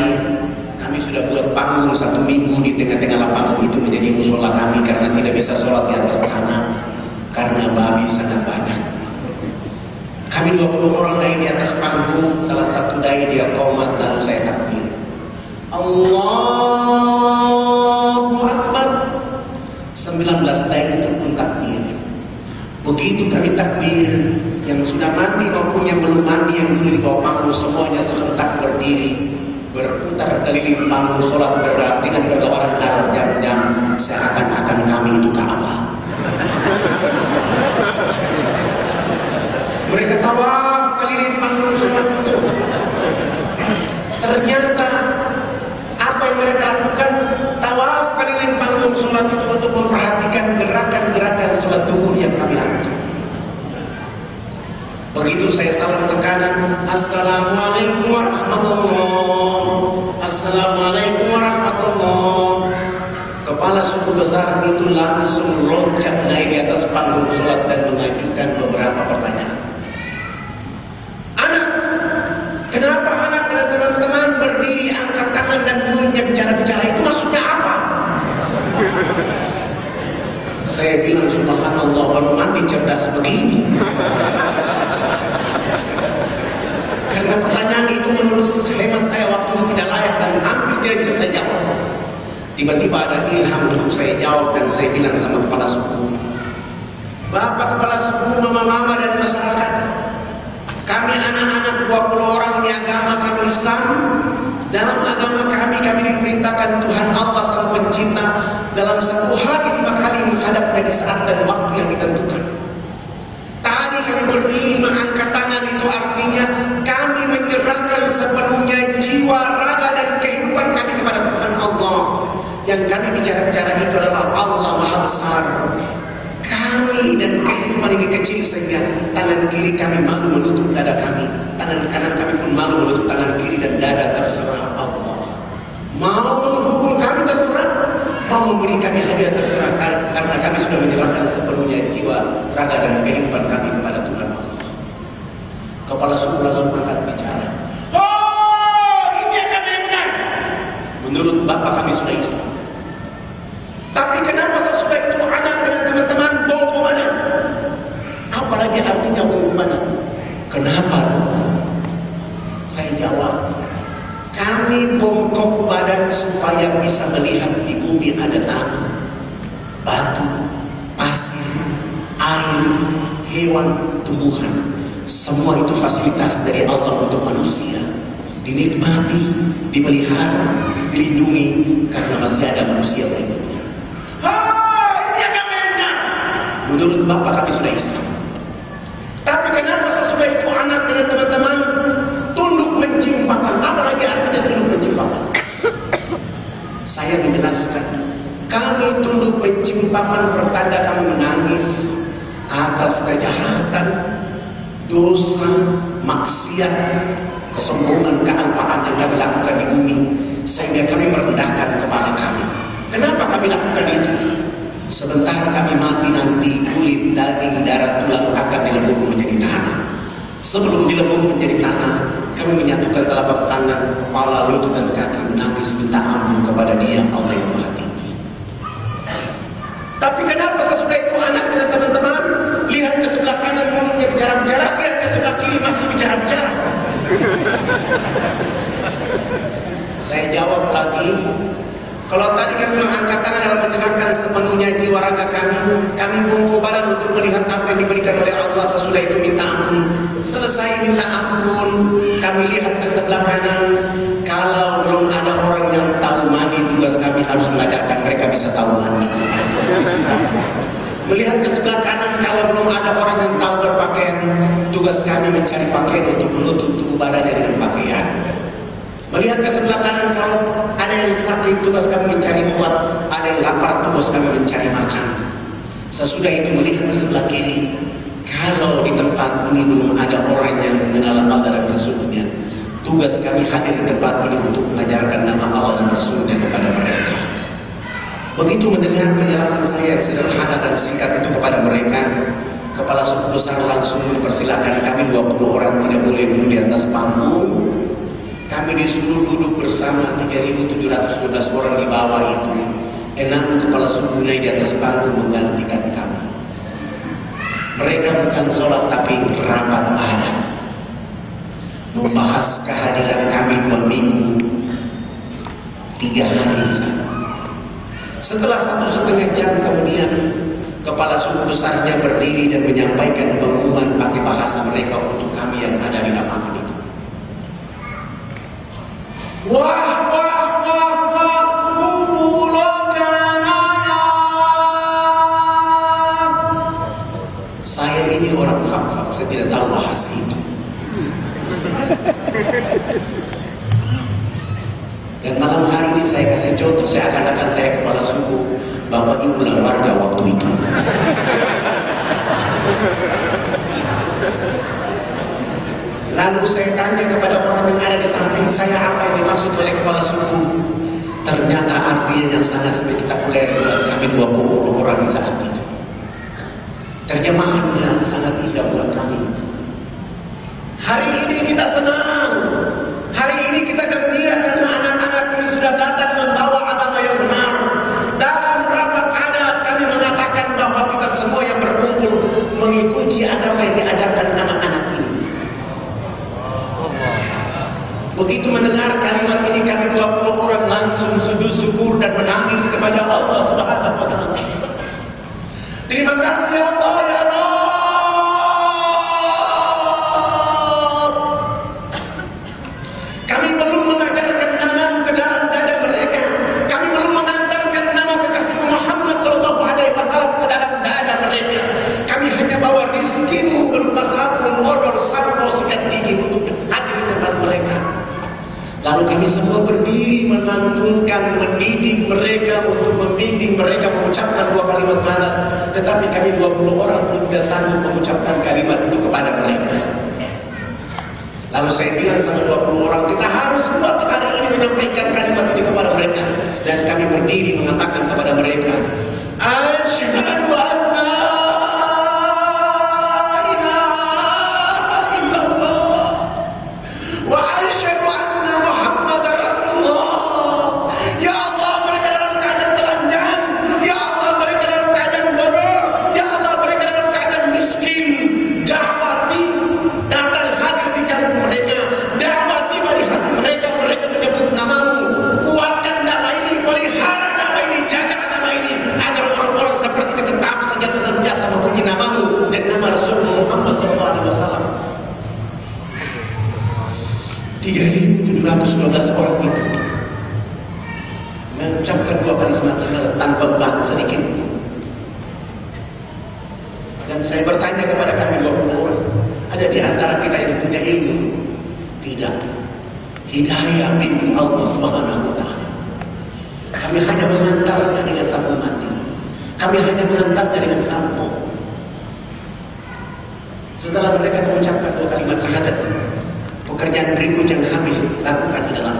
Speaker 2: kami Kami sudah buat panggung 1 minggu di tengah-tengah lapangan itu menjadi musola kami karena tidak bisa sholat di atas tanah karena babi sangat banyak. Kami 20 orang dai di atas panggung, salah satu dai dia qomat lalu saya takbir. Allahu Akbar. 19 dai itu pun takbir. Begitu kami takbir, yang sudah mandi maupun yang belum mandi yang dulu di bawah panggung semuanya serentak berdiri, berputar keliling panggung sholat berat dengan bergawaran darah jam-jam seakan-akan kami itu Ka'bah. Mereka tawaf keliling panggung sholat itu. Ternyata apa yang mereka lakukan, tawaf keliling panggung sholat itu untuk memperhatikan gerakan-gerakan sholat duhur yang kami lakukan. Begitu saya salam ke kanan, Assalamualaikum warahmatullahi, Assalamualaikum warahmatullahi. Kepala suku besar itu langsung loncat naik di atas panggung sholat dan mengajukan beberapa pertanyaan. Anak, kenapa anak dengan teman-teman berdiri angkat tangan dan mulutnya bicara-bicara, itu maksudnya apa? Saya bilang subhanallah, baru mandi cerdas begini. Karena pertanyaan itu menurut hemat saya waktu tidak layak dan hampir tidak bisa saya jawab. Tiba-tiba ada ilham untuk saya jawab dan saya bilang sama kepala suku, Bapak kepala suku, mama-mama dan masyarakat, kami anak-anak 20 orang di agama kami Islam. Dalam agama kami diperintahkan Tuhan Allah Sang Pencipta dalam 1 hari 5 kali menghadap di saat dan waktu yang ditentukan. Tadi kami berdiri mengangkat tangan, itu artinya kami menyerahkan sepenuhnya jiwa, raga dan kehidupan kami kepada Tuhan Allah. Yang kami bicara-bicara itu adalah Allah Maha Besar. Kami dan kehidupan ini kecil saja. Tangan kiri kami malu menutup dada kami, tangan kanan kami pun malu menutup tangan kiri dan dada, terserah Allah. Mau menghukum kami terserah, mau memberi kami hadiah terserah, karena kami sudah menyerahkan sepenuhnya jiwa, raga dan kehidupan kami kepada Tuhan Allah. Kepala suku langsung angkat bicara. Oh, ini agama yang benar. Menurut Bapak kami sudah Islam. Tapi kenapa sesudah itu anak dengan teman-teman bongkok anak? Apalagi artinya bongkok anak? Kenapa? Saya jawab, kami bongkok badan supaya bisa melihat di bumi ada tanah, batu, pasir, air, hewan, tumbuhan. Semua itu fasilitas dari Allah untuk manusia. Dinikmati, dipelihara, dilindungi karena masih ada manusia berikutnya. Ini agama yang benar. Menurut Bapak kami sudah Islam. Tapi kenapa sesudah itu anak dengan teman-teman tunduk mencium papan? Apalagi artinya tunduk mencium papan? Saya menjelaskan, kami tunduk mencium papan pertanda kami menangis atas kejahatan, dosa, maksiat, kesombongan, kealpaan yang kami lakukan di bumi, sehingga kami merendahkan kepala kami. Kenapa kami lakukan itu? Sebentar kami mati nanti, kulit, daging, darah, tulang akan dilebur menjadi tanah. Sebelum dilebur menjadi tanah, kami menyatukan telapak tangan, kepala, lutut dan kaki, menangis minta ampun kepada Dia, Allah yang Maha Tinggi. Tapi kenapa sesudah itu anak dengan teman-teman lihat ke sebelah kanan mulutnya bicara-bicara, lihat ke sebelah kiri masih bicara-bicara? Saya jawab lagi, kalau tadi kami mengangkat tangan dalam menyerahkan sepenuhnya jiwa raga kami bongkok badan untuk melihat apa yang diberikan oleh Allah. Sesudah itu minta ampun. Selesai minta ampun, kami lihat ke sebelah kanan. Kalau belum ada orang yang tahu mandi, tugas kami harus mengajarkan mereka bisa tahu mandi. Melihat ke sebelah kanan, kalau belum ada orang yang tahu berpakaian, tugas kami mencari pakaian untuk menutup tubuh badannya dengan pakaian. Melihat ke sebelah kanan, kalau ada yang sakit, tugas kami mencari obat. Ada yang lapar, tugas kami mencari makan. Sesudah itu melihat ke sebelah kiri, kalau di tempat ini belum ada orang yang mengenal Allah dan Rasulnya, tugas kami hadir di tempat ini untuk mengajarkan nama Allah dan Rasulnya kepada mereka. Begitu mendengar penjelasan saya yang sederhana dan singkat itu kepada mereka, kepala suku besar langsung mempersilahkan kami 20 orang tidak boleh duduk di atas panggung. Kami disuruh duduk bersama 3.712 orang di bawah itu. 6 kepala suku naik di atas panggung menggantikan kami. Mereka bukan sholat tapi rapat adat, membahas kehadiran kami 2 minggu, 3 hari di sana. Setelah 1,5 jam kemudian, kepala suku besarnya berdiri dan menyampaikan pengumuman pakai bahasa mereka untuk kami yang ada di lapangan itu. Wah, wah, wah, wah, saya ini orang hak-hak, saya tidak tahu bahasa itu. Dan malam hari ini saya kasih contoh, seakan-akan saya kepala suku, Bapak Ibu lah warga waktu itu. Lalu saya tanya kepada orang yang ada di samping saya apa yang dimaksud oleh kepala suku. Ternyata artinya yang sangat spektakuler buat kami 20 orang di saat itu. Terjemahannya sangat indah buat kami. Hari ini kita senang. Hari ini kita gembira karena anak-anak ini sudah datang membawa agama yang benar. Dalam rapat adat kami mengatakan bahwa kita semua yang berkumpul mengikuti agama yang diajarkan anak-anak ini. Begitu mendengar kalimat ini kami 20 orang langsung sujud syukur dan menangis kepada Allah Subhanahu wa taala. Terima kasih Allah ya Allah. Kami belum mengajarkan nama ke dalam dada mereka. Kami belum mengantarkan nama kekasih Muhammad sallallahu alaihi wasallam ke dalam dada mereka. Kami hanya bawa rizkimu berupa sabun, odol, sampo, sikat gigi untuk hadir di tempat mereka. Lalu kami semua berdiri melantunkan, mendidik mereka untuk membimbing mereka mengucapkan 2 kalimat syahadat. Tetapi kami 20 orang pun tidak sanggup mengucapkan kalimat itu kepada mereka. Lalu saya bilang sama 20 orang, kita harus buat hari ini menyampaikan kalimat itu kepada mereka. Dan kami berdiri mengatakan kepada mereka, Asyhadu an la ilaha illallah wa asyhadu anna Muhammadar Rasulullah. Ya Allah, mereka dalam keadaan telanjang. Ya Allah, mereka dalam keadaan bodoh. Ya Allah, mereka dalam keadaan miskin. Da'wati datang hadir di jalan mereka. Da'wati dari hati mereka. Mereka menyebut namamu. Kuatkan nama ini, pelihara nama ini, jaga nama ini, agar orang-orang seperti kita tetap saja senantiasa memuji namamu dan nama Rasulullah Muhammad SAW. 3.712 orang itu mengucapkan 2 kalimat syahadat tanpa beban sedikit. Dan saya bertanya kepada kami 20 orang, ada di antara kita yang punya ilmu? Tidak. Hidayah min Allah Subhanahu wa taala. Kami hanya mengantarnya dengan sabun mandi. Kami hanya mengantarnya dengan sampo. Setelah mereka mengucapkan 2 kalimat syahadat, pekerjaan berikut yang kami lakukan adalah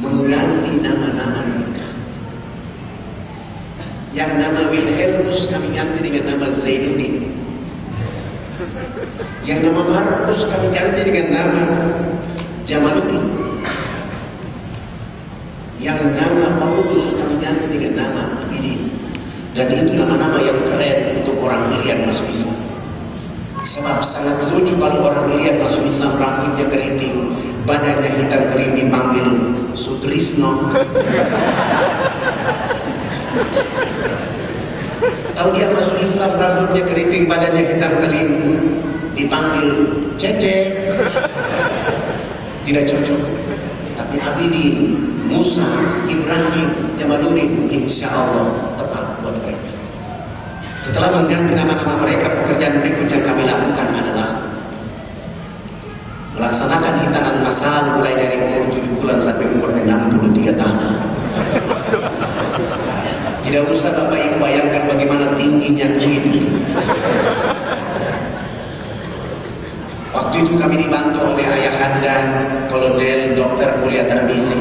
Speaker 2: mengganti nama-nama mereka. Yang nama Wilhelmus kami ganti dengan nama Zainuddin. Yang nama Markus kami ganti dengan nama Jamaluddin. Yang nama Paulus kami ganti dengan nama Abidin. Dan itu nama-nama yang keren untuk orang Irian masuk Islam. Sebab sangat lucu kalau orang Irian masuk Islam, rambutnya keriting, badannya hitam kering, dipanggil Sutrisno. Kalau dia masuk Islam, rambutnya keriting, badannya hitam kering, dipanggil Cece. Tidak cocok. Tapi Abidin, Musa, Ibrahim, Jamaluddin, insya Allah tepat buat mereka. Setelah mengganti nama-nama mereka, pekerjaan berikut yang kami lakukan adalah melaksanakan hitangan masal mulai dari umur 7 bulan sampai umur 63 tahun. Tidak usah Bapak Ibu bayangkan bagaimana tingginya kuit itu. Waktu itu kami dibantu oleh ayahanda Kolonel Dr. Mulia Tarmizi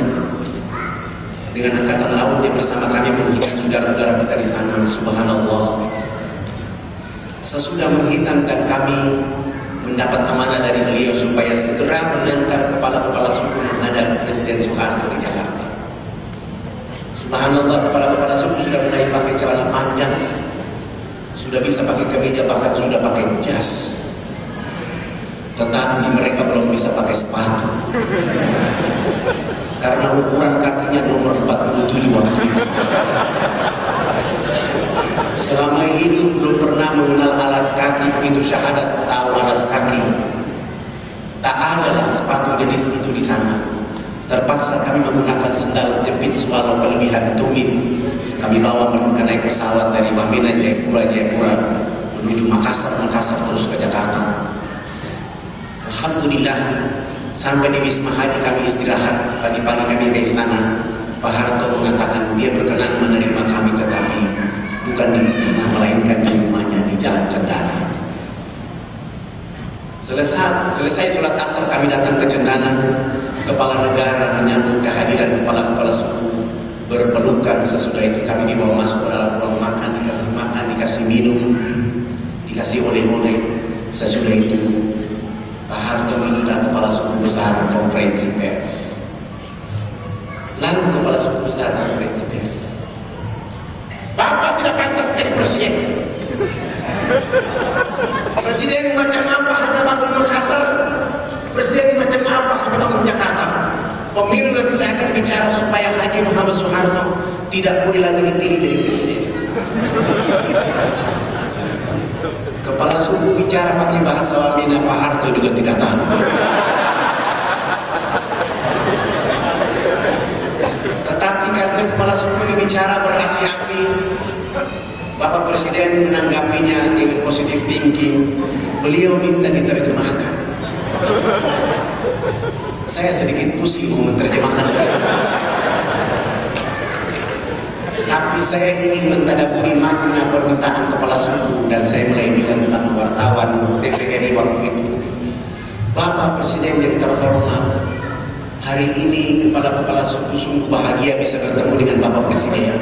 Speaker 2: dengan angkatan laut yang bersama kami menghitam saudara-saudara kita di sana. Subhanallah. Sesudah menghitam dan kami mendapat amanah dari beliau supaya segera mengantar kepala-kepala suku menghadap Presiden Soeharto di Jakarta. Subhanallah, kepala-kepala suku sudah mulai pakai celana panjang, sudah bisa pakai kemeja, bahkan sudah pakai jas. Tetapi mereka belum bisa pakai sepatu karena ukuran kakinya nomor 47 waktu itu. Selama hidup belum pernah mengenal alas kaki, begitu syahadat tahu alas kaki. Tak ada sepatu jenis itu di sana. Terpaksa kami menggunakan sendal jepit swallow kelebihan tumit. Kami bawa mereka naik pesawat dari Wamena, Jayapura menuju Makassar terus ke Jakarta. Alhamdulillah, sampai di Wisma Haji kami istirahat. Pagi-pagi kami ke istana. Pak Harto mengatakan dia berkenan menerima kami, tetapi bukan di istana, melainkan di rumahnya di Jalan Cendana. Selesai sholat asar kami datang ke Cendana. Kepala negara menyambut kehadiran kepala-kepala suku, berpelukan. Sesudah itu kami dibawa masuk ke dalam ruang makan, dikasih minum, dikasih oleh-oleh. Sesudah itu Pak Harto minta kepala suku besar konferensi pers. Lalu kepala suku besar konferensi pers, Bapak tidak pantas jadi presiden. Presiden macam apa hanya bangun Makassar? Presiden macam apa hanya bangun Jakarta? Pemilu nanti saya akan bicara supaya Haji Muhammad Soeharto tidak boleh lagi dipilih jadi presiden. Kepala suku bicara pakai bahasa Wamena, Pak Harto juga tidak tahu. Tetapi karena kepala suku ini bicara berhati-hati, Bapak Presiden menanggapinya dengan positif thinking. Beliau minta diterjemahkan. Saya sedikit pusing mau menerjemahkan. Tapi saya ingin mentadaburi makna permintaan kepala suku, dan saya mulai bilang sama wartawan TVRI waktu itu, Bapak Presiden yang terhormat, hari ini kepala-kepala suku sungguh bahagia bisa bertemu dengan Bapak Presiden.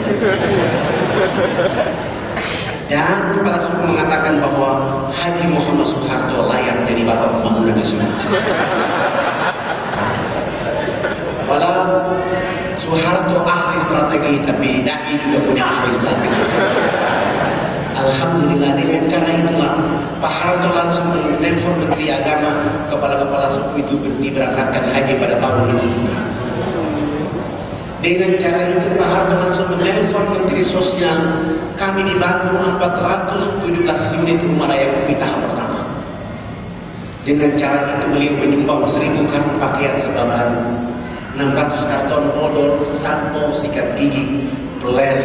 Speaker 2: Dan kepala suku mengatakan bahwa Haji Muhammad Soeharto layak jadi Bapak Pembangunan Nasional. Walau Soeharto ahli strategi, tapi dai juga punya ahli strategi. Alhamdulillah, dengan cara itulah Pak Harto langsung menelpon Menteri Agama, kepala-kepala suku itu diberangkatkan haji pada tahun itu. Dengan cara itu Pak Harto langsung menelpon Menteri Sosial, kami dibantu 417 unit rumah layak huni tahap pertama. Dengan cara itu beliau menyumbang 1000 karung pakaian sebaban, 600 karton odol, sampo, sikat gigi, plus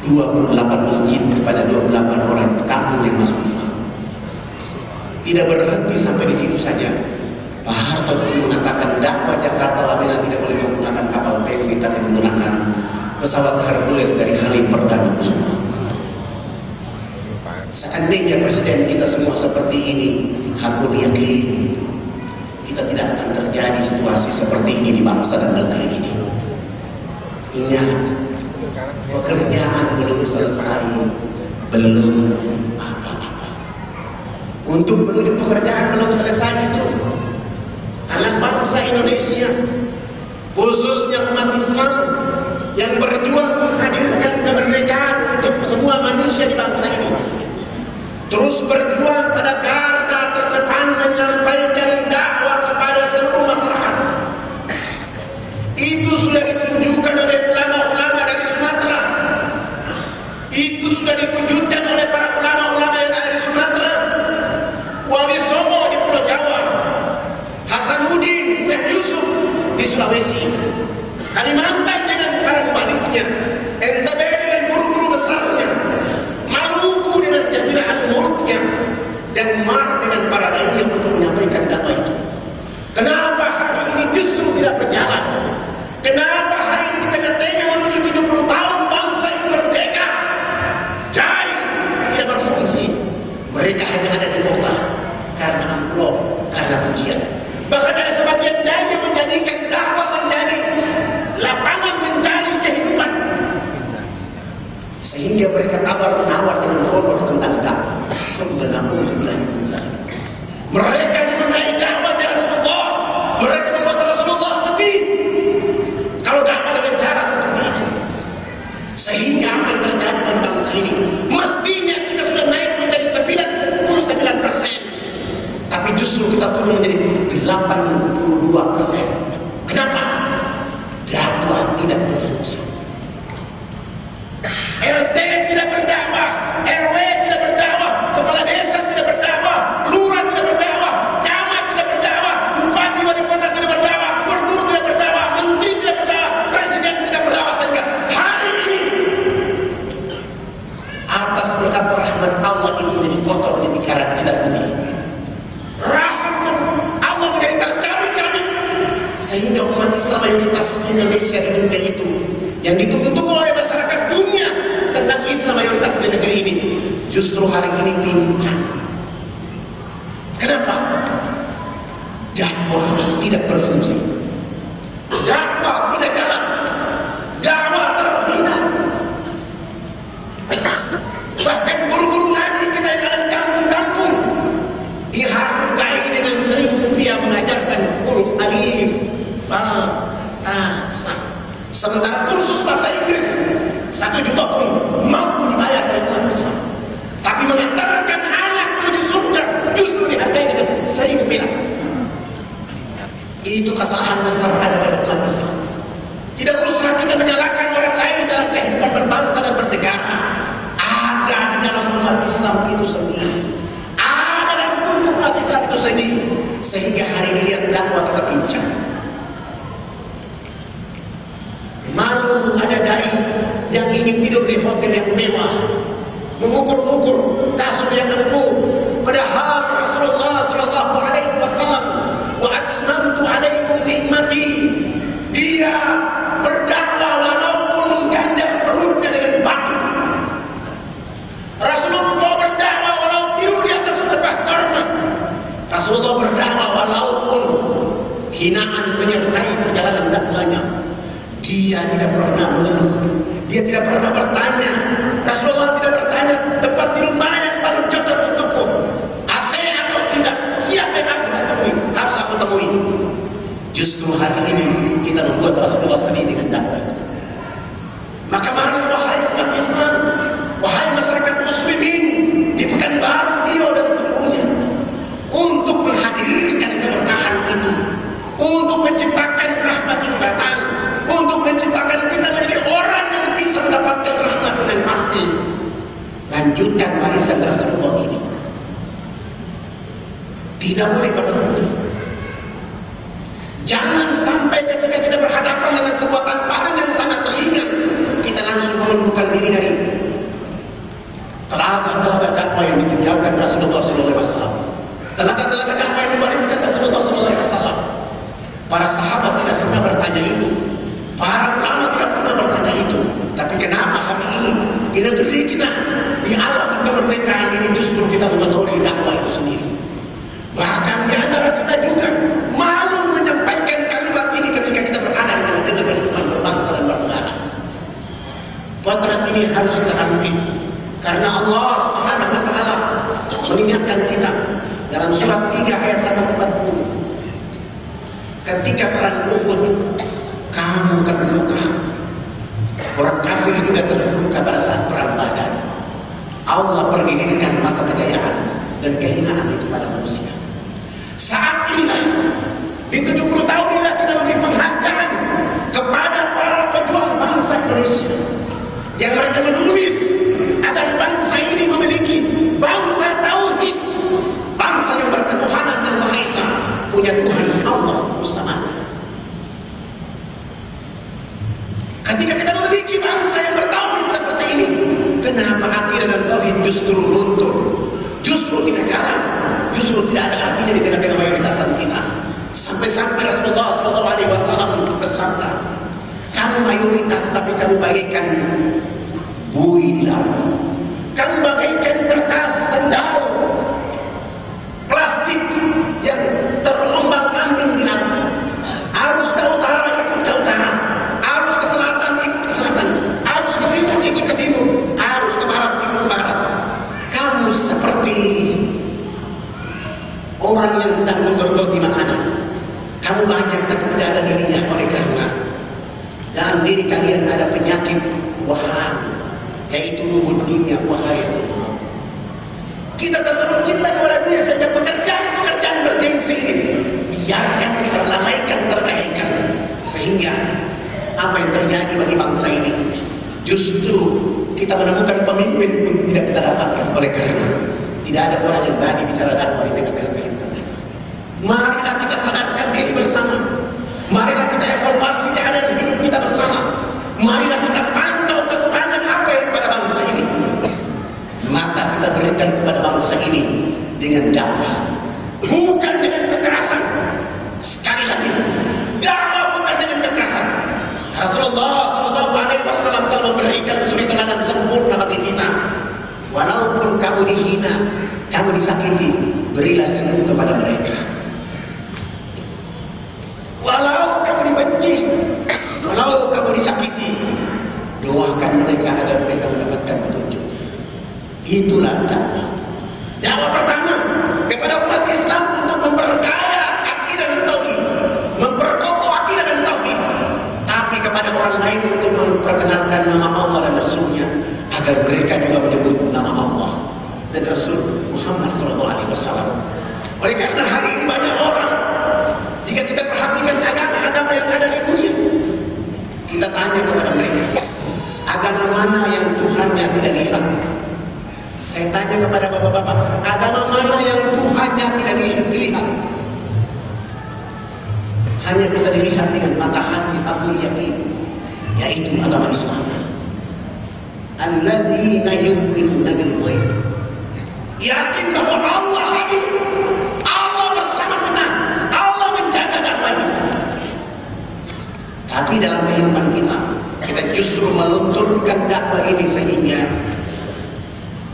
Speaker 2: 28 masjid kepada 28 orang kampung yang masuk Islam. Tidak berhenti sampai di situ saja. Pak Harto mengatakan dakwah Jakarta Wamena tidak boleh menggunakan kapal feri, tapi menggunakan pesawat Hercules dari Halim Perdana Kusuma. Seandainya presiden kita semua seperti ini, aku yakin kita tidak akan terjadi situasi seperti ini di bangsa dan negeri ini. Ingat, pekerjaan belum selesai, belum apa-apa. Untuk menuju pekerjaan belum selesai itu, anak bangsa Indonesia, khususnya umat Islam yang berjuang menghadirkan kemerdekaan untuk semua manusia di bangsa ini, terus berjuang pada garda terdepan menyampaikan dakwah kepada seluruh masyarakat. Itu sudah ditunjukkan oleh ulama-ulama dari Sumatera. Itu sudah diwujudkan oleh para ulama-ulama yang ada di Sumatera. Wali Songo di Pulau Jawa, Hasanuddin, Syekh Yusuf di Sulawesi, Kalimantan dengan para mubaliknya, NTB dengan guru-guru besarnya, Maluku dengan Jazirah Al-Mulknya, dan Mar dengan para dai untuk menyampaikan dakwah itu. Kenapa hari ini justru tidak berjalan? Kenapa hari ini tengah-tengah menuju 70 tahun bangsa ini merdeka? Jai tidak berfungsi. Mereka hanya ada di kota karena amplop, karena pujian. Bahkan ada sebagian dai yang menjadikan dakwah menjadi lapangan mencari kehidupan, sehingga mereka kabar menawar dengan horor tentang dakwah. Sebenarnya total mayoritas Indonesia di dunia itu, yang ditunggu-tunggu oleh masyarakat dunia tentang Islam mayoritas di negeri ini, justru hari ini pincang. Kenapa? Dakwah tidak berfungsi, dakwah tidak jalan, dakwah terhina. Bahkan guru-guru ngaji kita yang ada di kampung-kampung dihargai dengan Rp1.000 mengajarkan huruf alif, ba, ta, sa. Sementara kursus bahasa Inggris 1 juta pun mampu dibayar oleh umat Islam. Tapi mengantarkan anak menuju surga justru dihargai dengan Rp1.000. Itu kesalahan besar ada pada umat Islam. Tidak usah kita menyalahkan orang lain dalam kehidupan berbangsa dan bernegara. Ada di dalam umat Islam itu sendiri. Ada dalam tubuh umat Islam itu sendiri. Sehingga hari ini lihat dakwah tetap pincang. Malu ada dai yang ingin tidur di hotel yang mewah, mengukur-ukur kasur yang empuk, padahal Rasulullah sallallahu alaihi wasallam wa atmamtu alaikum nikmati, dia berdakwah walaupun mengganjal perutnya dengan batu. Rasulullah berdakwah walau tidur di atas lebah korma. Rasulullah berdakwah walaupun hinaan menyertai perjalanan dakwahnya. Dia tidak pernah mengeluh, dia tidak pernah bertanya. Rasulullah tidak bertanya tempat tidur mana yang paling cocok untukku, AC atau tidak, siapa yang aku temui, harus aku temui. Justru hari ini kita membuat Rasulullah sedih dengan dakwah. Maka mari wahai umat Islam, wahai masyarakat muslimin di Pekanbaru, Riau dan seluruhnya, untuk menghadirkan keberkahan ini, untuk menciptakan rahmat yang datang, untuk menciptakan kita menjadi orang yang bisa mendapatkan rahmat dengan pasti. Lanjutkan warisan Rasulullah ini. Tidak boleh berhenti. Jangan sampai ketika kita berhadapan dengan sebuah tantangan yang sangat ringan, kita langsung mengundurkan diri dari telaga-telaga dakwah yang ditinggalkan Rasulullah SAW. Telaga-telaga dakwah yang diwariskan Rasulullah SAW. Para sahabat tidak pernah bertanya itu. Para ulama tidak pernah bertanya itu. Tapi kenapa hari ini di negeri kita, di alam kemerdekaan ini justru kita mengotori dakwah itu sendiri. Bahkan di antara kita juga malu menyampaikan kalimat ini ketika kita berada di tengah-tengah kehidupan berbangsa dan bernegara. Potret ini harus kita ambil karena Allah Subhanahu wa taala mengingatkan kita dalam surat 3 ayat 140. Ketika perang Uhud, kamu terluka. Orang kafir juga terluka pada saat perang Badar. Allah pergilirkan masa kejayaan dan kehinaan itu pada manusia. Saat inilah, di 70 tahun inilah kita memberi penghargaan kepada para pejuang bangsa Indonesia yang mereka menulis agar bangsa ini memiliki bangsa tauhid, bangsa yang berketuhanan dan Maha Esa, punya Tuhan Allah bersama. Ketika kita memiliki bangsa yang bertauhid seperti ini, kenapa akidah dan tauhid justru luntur, justru tidak jalan, justru tidak ada artinya di tengah-tengah mayoritasan kita? Sampai-sampai Rasulullah SAW bersabda, kamu mayoritas tapi kamu bagaikan buih di laut, kamu bagaikan kertas sendal plastik yang terombang-ambing di laut. Arus ke utara ikut ke utara, arus ke selatan ikut ke selatan, arus ke timur ikut ke timur, arus ke barat ikut ke barat. Kamu seperti orang yang sedang menggerogoti makanan. Kamu banyak tapi tidak ada dirinya, oleh karena dalam diri kalian ada penyakit wahan, yaitu luhut dunia, wahai. Kita terlalu cinta kepada dunia saja, pekerjaan bergengsi ini biarkan kita lalaikan, terabaikan, sehingga apa yang terjadi bagi bangsa ini justru kita menemukan pemimpin pun tidak kita dapatkan, oleh karena tidak ada orang yang berani bicara dakwah di tengah-tengah kehidupan. Marilah kita sadarkan diri bersama, marilah kita evaluasi keadaan hidup kita bersama, marilah kita pantau kekurangan apa yang pada bangsa ini, maka kita berikan kepada bangsa ini dengan dakwah, bukan dengan kekerasan. Sekali lagi, dakwah bukan dengan Walaupun kamu dihina, kamu disakiti, berilah senyum kepada mereka. Walau kamu dibenci, walau kamu disakiti, doakan mereka agar mereka mendapatkan petunjuk. Itulah dakwah. Dakwah pertama kepada umat Islam untuk memperkaya akidah dan tauhid, memperkokoh akidah dan tauhid. Tapi kepada orang lain untuk memperkenalkan nama Allah dan Rasulnya, agar mereka juga menyebut nama Allah dan Rasul Muhammad SAW. Oleh karena hari ini banyak orang, jika kita perhatikan agama-agama yang ada di dunia, kita tanya kepada mereka, agama mana yang Tuhannya tidak lihat? Saya tanya kepada bapak-bapak, agama mana yang Tuhannya tidak dilihat? Hanya bisa dilihat dengan mata hati Abu Yakin, yaitu agama Islam. Alladzina yu'minuna bil ghaib. Yakin bahwa Allah hadir, Allah bersama kita, Allah menjaga dakwahnya. Tapi dalam kehidupan kita justru melunturkan dakwah ini sehingga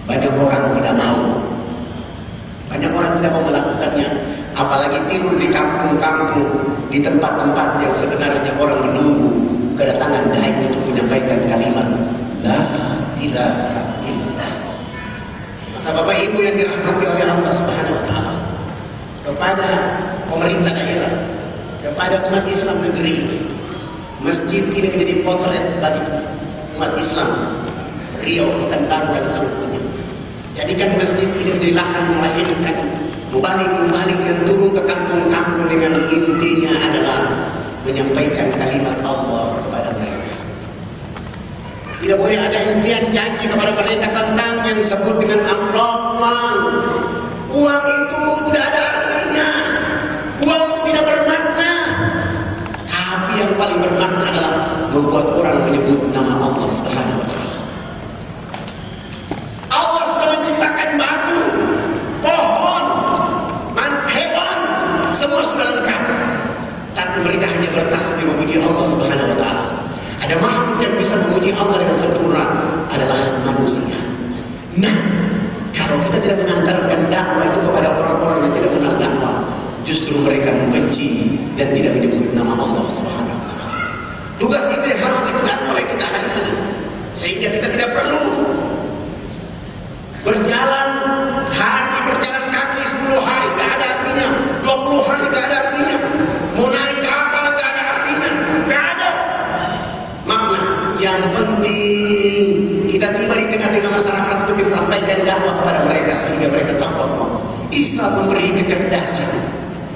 Speaker 2: banyak orang tidak mau. Banyak orang tidak mau melakukannya. Apalagi tidur di kampung-kampung, di tempat-tempat yang sebenarnya orang menunggu kedatangan dai untuk menyampaikan kalimat La ilaha illallah. Maka Bapak Ibu yang dirahmati oleh Allah Subhanahu wa taala, kepada pemerintah daerah, kepada umat Islam negeri ini, masjid ini menjadi potret bagi umat Islam Riau dan Baru dan seluruhnya. Jadikan masjid ini menjadi lahan melahirkan mubalik yang turun ke kampung-kampung dengan intinya adalah menyampaikan kalimat Allah kepada mereka. Tidak boleh ada impian janji kepada mereka tentang yang disebut dengan amplop uang. Uang itu tidak ada artinya. Uang itu tidak bermakna. Tapi yang paling bermakna adalah membuat orang menyebut nama Allah Subhanahu wa taala. Allah sudah menciptakan batu, pohon, hewan, semua sudah lengkap. Tapi mereka hanya bertasbih memuji Allah Subhanahu wa taala. Ada makhluk yang bisa memuji Allah dengan sempurna, adalah manusia. Nah, kalau kita tidak mengantarkan dakwah itu kepada orang-orang yang tidak kenal dakwah, justru mereka membenci dan tidak menyebut nama Allah Subhanahu wa taala. Tugas itu yang harus dipegang oleh kita hari ini, sehingga kita tidak perlu berjalan kaki 10 hari gak ada artinya, 20 hari gak ada artinya, mau naik kapal gak ada artinya, gak ada makna. Yang penting kita tiba di tengah-tengah masyarakat untuk kita sampaikan dakwah kepada mereka sehingga mereka tahu bahwa Islam memberi kecerdasan,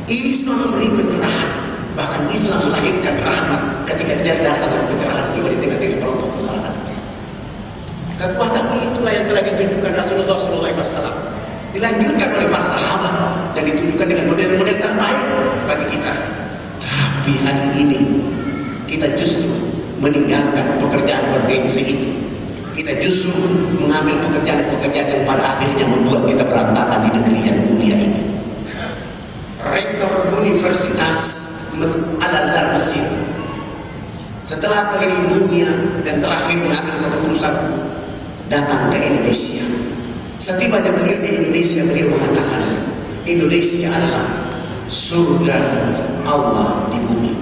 Speaker 2: Islam memberi pencerahan, bahkan Islam melahirkan rahmat ketika kecerdasan dan pencerahan tiba di tengah-tengah kelompok masyarakat. Kekuatan itulah yang telah ditunjukkan Rasulullah SAW, dilanjutkan oleh para sahabat dan ditunjukkan dengan model-model terbaik bagi kita. Tapi hari ini kita justru meninggalkan pekerjaan bergengsi itu. Kita justru mengambil pekerjaan-pekerjaan yang pada akhirnya membuat kita berantakan di negeri yang mulia ini. Rektor Universitas Al-Azhar Mesir, setelah keliling dunia dan terakhir mengambil keputusan datang ke Indonesia. Setibanya beliau di Indonesia, beliau mengatakan Indonesia adalah surga Allah di bumi.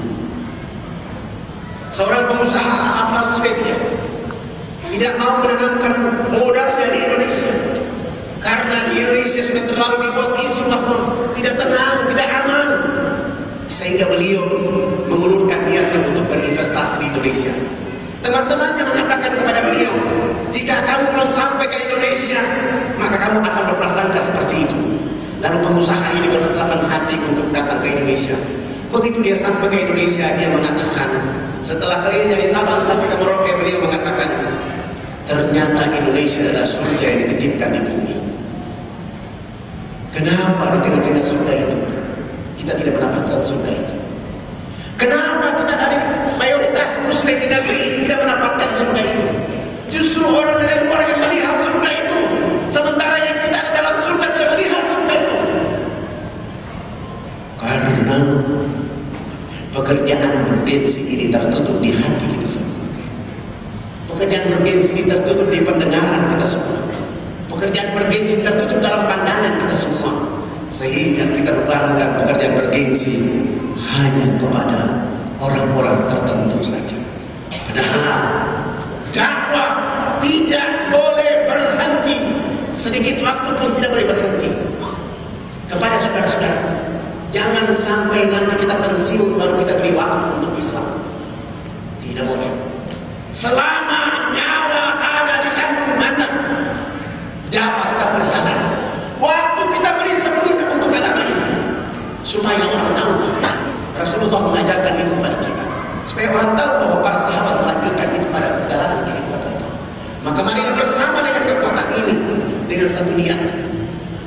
Speaker 2: Seorang pengusaha asal Swedia tidak mau menanamkan modalnya di Indonesia karena di Indonesia sudah terlalu dibuat isu bahwa tidak tenang, tidak aman, sehingga beliau mengulurkan niatnya untuk berinvestasi di Indonesia. Teman-temannya mengatakan kepada beliau, jika kamu belum sampai ke Indonesia, maka kamu akan berprasangka seperti itu. Lalu pengusaha ini bertetapkan hati untuk datang ke Indonesia. Begitu dia sampai ke Indonesia, dia mengatakan, setelah keliling dari Sabang sampai ke Merauke, beliau mengatakan, ternyata Indonesia adalah surga yang dititipkan di bumi. Kenapa di tengah-tengah surga itu kita tidak mendapatkan surga itu? Kenapa kita dari mayoritas muslim di negeri ini tidak mendapatkan surga itu? Justru orang dari luar yang melihat surga itu, sementara yang kita dalam surga tidak melihat surga itu. Karena pekerjaan bergengsi ini tertutup di hati kita semua. Pekerjaan bergengsi ini tertutup di pendengaran kita semua. Pekerjaan bergengsi tertutup dalam pandangan kita semua, sehingga kita bebankan pekerjaan bergengsi hanya kepada orang-orang tertentu saja. Padahal dakwah tidak boleh berhenti, sedikit waktu pun tidak boleh berhenti. Kepada saudara-saudara, jangan sampai nanti kita pensiun baru kita beri waktu untuk Islam. Tidak boleh. Selama nyawa ada di kandung mana, dakwah kita berjalan. Waktu kita beri sepenuhnya untuk anak ini, supaya orang tahu. Rasulullah mengajarkan itu kepada kita, supaya orang tahu bahwa para sahabat melanjutkan itu pada perjalanan kehidupan kita. Maka mari bersama dengan kekuatan ini, dengan satu niat.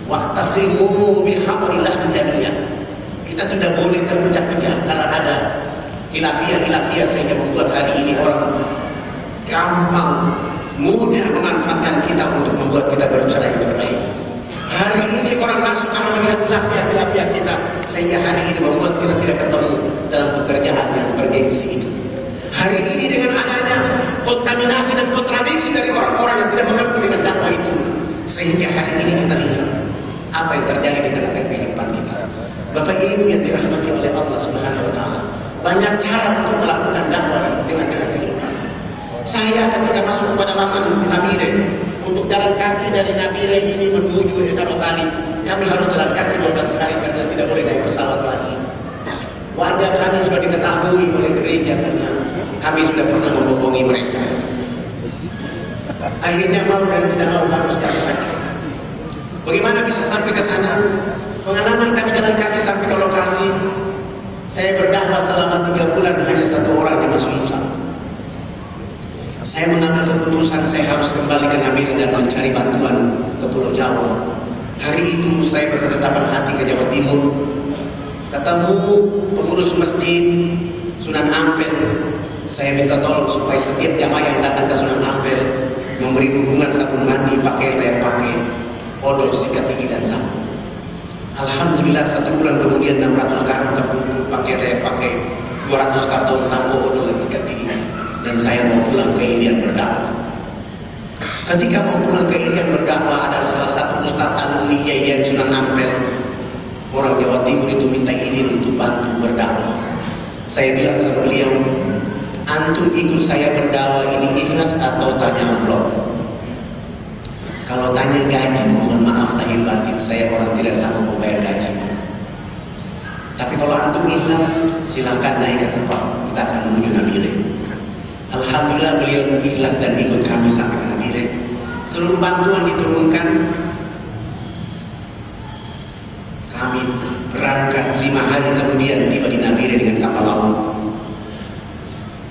Speaker 2: Wa'tasimu bihablillah jami'an. Kita tidak boleh terpecah-pecah karena ada khilafiyah sehingga membuat hari ini orang gampang, mudah memanfaatkan kita untuk membuat kita bercerai berai. Hari ini orang masuk karena melihat khilafiyah kita, sehingga hari ini membuat kita tidak ketemu dalam pekerjaan yang bergengsi itu. Hari ini dengan adanya kontaminasi dan kontradiksi dari orang-orang yang tidak mengerti dengan dakwah itu, sehingga hari ini kita lihat apa yang terjadi di tengah kehidupan kita. Bapak Ibu yang dirahmati oleh Allah Subhanahu wa Ta'ala, banyak cara untuk melakukan dakwah dengan kehidupan. Saya ketika masuk kepada laman Nabire, untuk jalan kaki dari Nabire ini menuju Edaro Bali, kami harus jalan kaki 12 kali karena tidak boleh naik pesawat lagi. Wajah kami sudah diketahui oleh gereja karena kami sudah pernah membohongi mereka. Akhirnya mau dan tidak mau harus jalan kaki. Bagaimana bisa sampai ke sana? Pengalaman kami jalan kaki sampai ke lokasi. Saya berdakwah selama 3 bulan hanya 1 orang yang masuk Islam. Saya mengambil keputusan saya harus kembali ke Nabire dan mencari bantuan ke Pulau Jawa. Hari itu saya berketetapan hati ke Jawa Timur, ketemu pengurus masjid Sunan Ampel. Saya minta tolong supaya setiap jamaah yang datang ke Sunan Ampel memberi dukungan sabun mandi, pakai odol, sikat gigi dan sabun. Alhamdulillah 1 bulan kemudian 600 karton pakai 200 karton sampo, odol dan sikat gigi. Dan saya mau pulang ke Irian berdakwah. Ketika mau pulang ke Irian berdakwah, adalah salah satu Ustaz alumni Yayan Sunan Ampel, orang Jawa Timur itu minta izin untuk bantu berdakwah. Saya bilang sama beliau, antum ikut saya berdakwah ini ikhlas atau tanya amplop? Kalau tanya gaji, mohon maaf lahir batin, saya orang tidak sanggup membayar gaji. Tapi kalau antum ikhlas, silakan naik ke tempat, kita akan menuju Nabire. Alhamdulillah beliau ikhlas dan ikut kami sampai ke Nabire. Seluruh bantuan diturunkan. Kami berangkat 5 hari kemudian tiba di Nabire dengan kapal laut.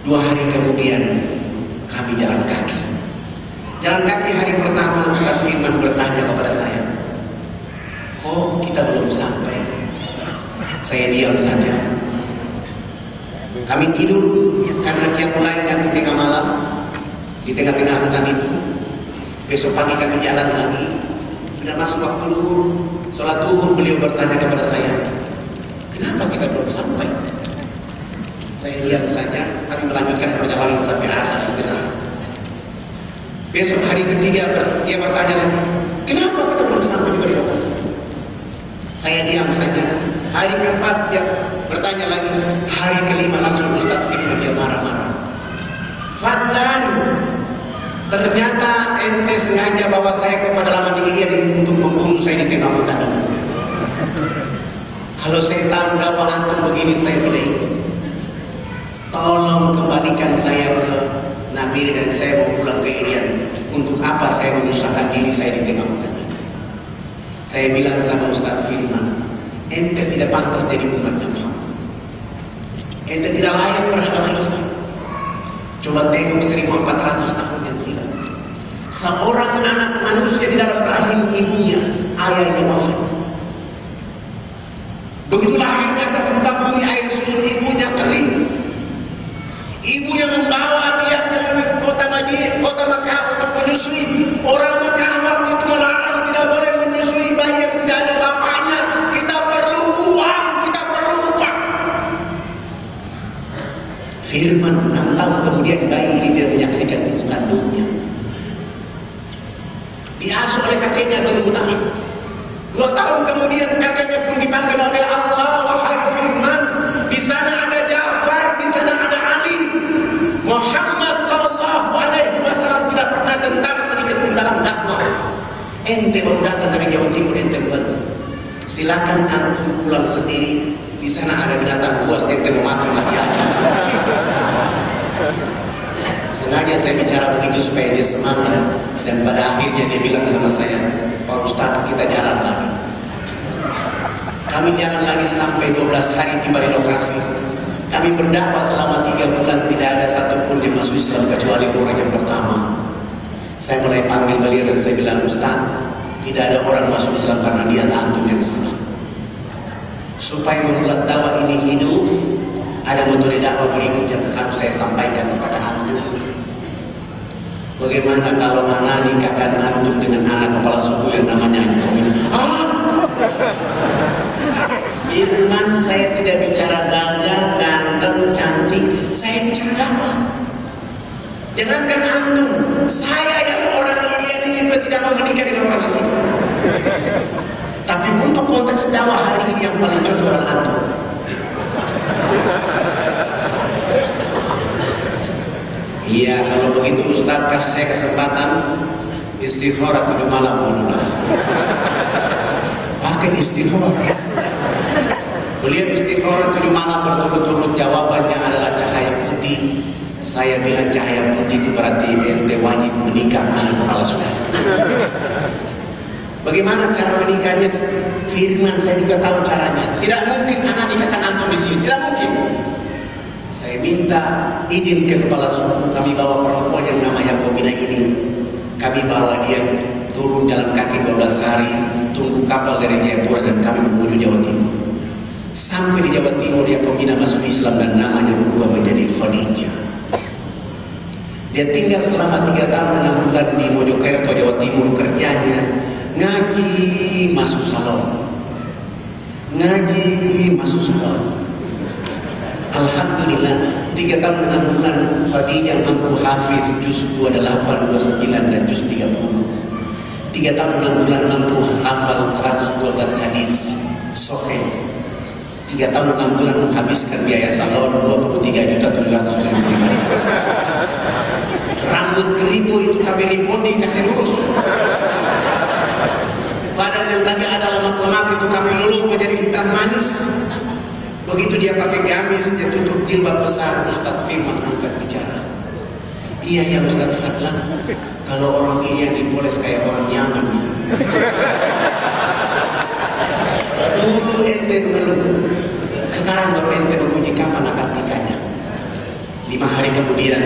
Speaker 2: 2 hari kemudian kami jalan kaki. Jalan kaki hari pertama Ustaz Firman bertanya kepada saya, "Oh, kita belum sampai." Saya diam saja. Kami tidur karena mulai di tengah malam, di tengah-tengah hutan itu. Besok pagi kami jalan lagi. Sudah masuk waktu zuhur, sholat zuhur, beliau bertanya kepada saya, "Kenapa kita belum sampai?" Saya diam saja. Kami melanjutkan perjalanan sampai asar istirahat. Besok hari ketiga dia bertanya lagi, "Kenapa kita belum sampai juga di lokasi?" Saya diam saja. Hari keempat dia bertanya lagi. Hari kelima langsung Ustaz Firman dia marah-marah. "Fadlan, ternyata ente sengaja bawa saya ke pedalaman Irian untuk membunuh saya di tengah hutan. Kalau saya tahu dakwah antum begini saya tidak ikut. Tolong kembalikan saya ke Nabire dan saya mau pulang ke Irian. Untuk apa saya menyusahkan diri saya di tengah hutan?" Saya bilang sama Ustaz Firman, ente tidak pantas jadi umat Muhammad. Ente tidak layak beragama Islam. Coba tengok 1400 tahun yang silam. Seorang anak manusia di dalam rahim ibunya, ayahnya wafat. Begitu lahirnya ke permukaan bumi, air susu ibunya kering. Ibunya membawa dia ke kota Madinah, kota Makkah untuk menyusui. Orang Makkah waktu itu melarang tidak boleh menyusui bayi yang tidak ada bapaknya. Kita perlu uang, kita perlu upah. Firman 6 tahun kemudian bayi ini dia menyaksikan ibu kandungnya diasuh oleh kakeknya Bani Talib. 2 tahun kemudian kakeknya pun dipanggil oleh Allah, wahai Firman, di sana ada Ja'far, di sana ada Ali. Muhammad sallallahu alaihi wasallam tidak pernah gentar sedikit pun dalam dakwah. Ente baru datang dari Jawa Timur, ente baru. Silakan antum pulang sendiri. Di sana ada binatang buas, ente mau mati aja. Sengaja saya bicara begitu supaya dia semangat. Dan pada akhirnya dia bilang sama saya, Pak Ustadz, kita jalan lagi. Kami jalan lagi sampai 12 hari tiba di lokasi. Kami berdakwah selama 3 bulan, tidak ada satupun yang masuk Islam kecuali orang yang pertama. Saya mulai panggil beliau dan saya bilang, Ustadz, tidak ada orang masuk Islam karena dia antum yang salah. Supaya membuat dakwah ini hidup, ada metode dakwah berikut yang harus saya sampaikan kepada antum. Bagaimana kalau anak nikahkan antum dengan anak kepala suku yang namanya Antum? Firman, saya tidak bicara gagah, ganteng, cantik. Saya bicara dakwah. Jangankan antum, saya yang orang ini juga tidak mau menikah dengan orang Islam. Tapi untuk konteks dakwah hari ini yang paling cocok orang antum. Iya, kalau begitu Ustaz kasih saya kesempatan istighfar 7 malam dulu. Pakai istighfar. Beliau istighfar 7 malam berturut-turut, jawabannya adalah cahaya putih. Saya bilang cahaya putih itu berarti ente wajib menikah dengan kepala suku. Bagaimana cara menikahnya? Firman, saya juga tahu caranya. Tidak mungkin anak nikahkan antum di sini, tidak mungkin. Saya minta izin ke kepala suku, kami bawa perempuan yang namanya Komina ini. Kami bawa dia turun jalan kaki 12 hari, tunggu kapal dari Jayapura dan kami menuju Jawa Timur. Sampai di Jawa Timur ya Komina masuk Islam dan namanya berubah menjadi Khadijah. Dia tinggal selama 3 tahun 6 bulan di Mojokerto, Jawa Timur, kerjanya ngaji masuk salon. Ngaji masuk salon. Alhamdulillah 3 tahun 6 bulan Khadijah mampu hafiz juz 28, 29 dan juz 30. 3 tahun 6 bulan mampu hafal 112 hadis sahih. 3 tahun 6 bulan menghabiskan biaya salon 23.750.000. Rambut keribu itu kami rebonding kasih lurus. Badan yang tadi ada lemak-lemak itu kami lulus menjadi hitam manis. Begitu dia pakai gamis, dia tutup jilbab besar. Ustaz Firman angkat bicara. Iya ya Ustaz Fadlan, kalau orang ini yang dipoles kayak orang Yaman. Dulu ente mengeluh. Sekarang baru ente menguji kapan akad nikahnya. 5 hari kemudian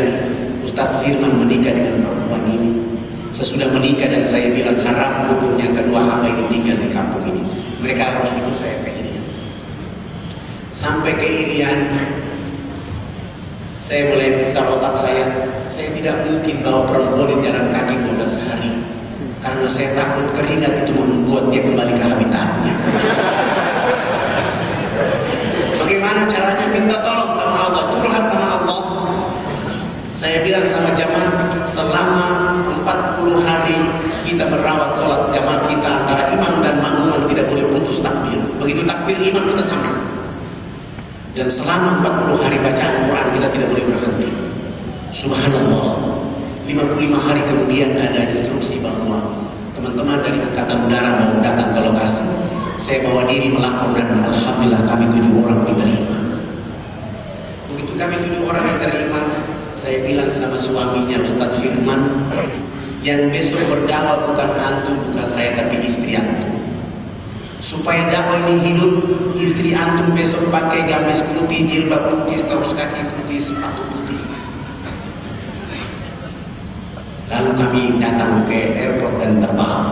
Speaker 2: Ustaz Firman menikah dengan perempuan ini. Sesudah menikah dan saya bilang haram hukumnya kedua hamba ini tinggal di kampung ini. Mereka harus ikut saya ke Irian. Sampai ke Irian, saya mulai putar otak saya tidak mungkin bawa perempuan di jalan kaki 12 hari. Karena saya takut keringat itu membuat dia kembali ke habitatnya. Bagaimana caranya? Minta tolong sama Allah, curhat sama Allah. Saya bilang sama jamaah, selama 40 hari kita merawat sholat jamaah kita antara imam dan makmum tidak boleh putus takbir. Begitu takbir imam kita sama. Dan selama 40 hari bacaan Quran kita tidak boleh berhenti. Subhanallah. 55 hari kemudian ada instruksi bahwa teman-teman dari Angkatan Udara mau datang ke lokasi. Saya bawa diri melapor dan alhamdulillah kami 7 orang diterima. Begitu kami 7 orang yang terima, saya bilang sama suaminya Ustaz Firman, yang besok berdakwah bukan antum, bukan saya, tapi istri antum. Supaya dakwah ini hidup, istri antum besok pakai gamis putih, jilbab putih, kaos kaki putih, sepatu putih. Lalu kami datang ke airport dan terbang.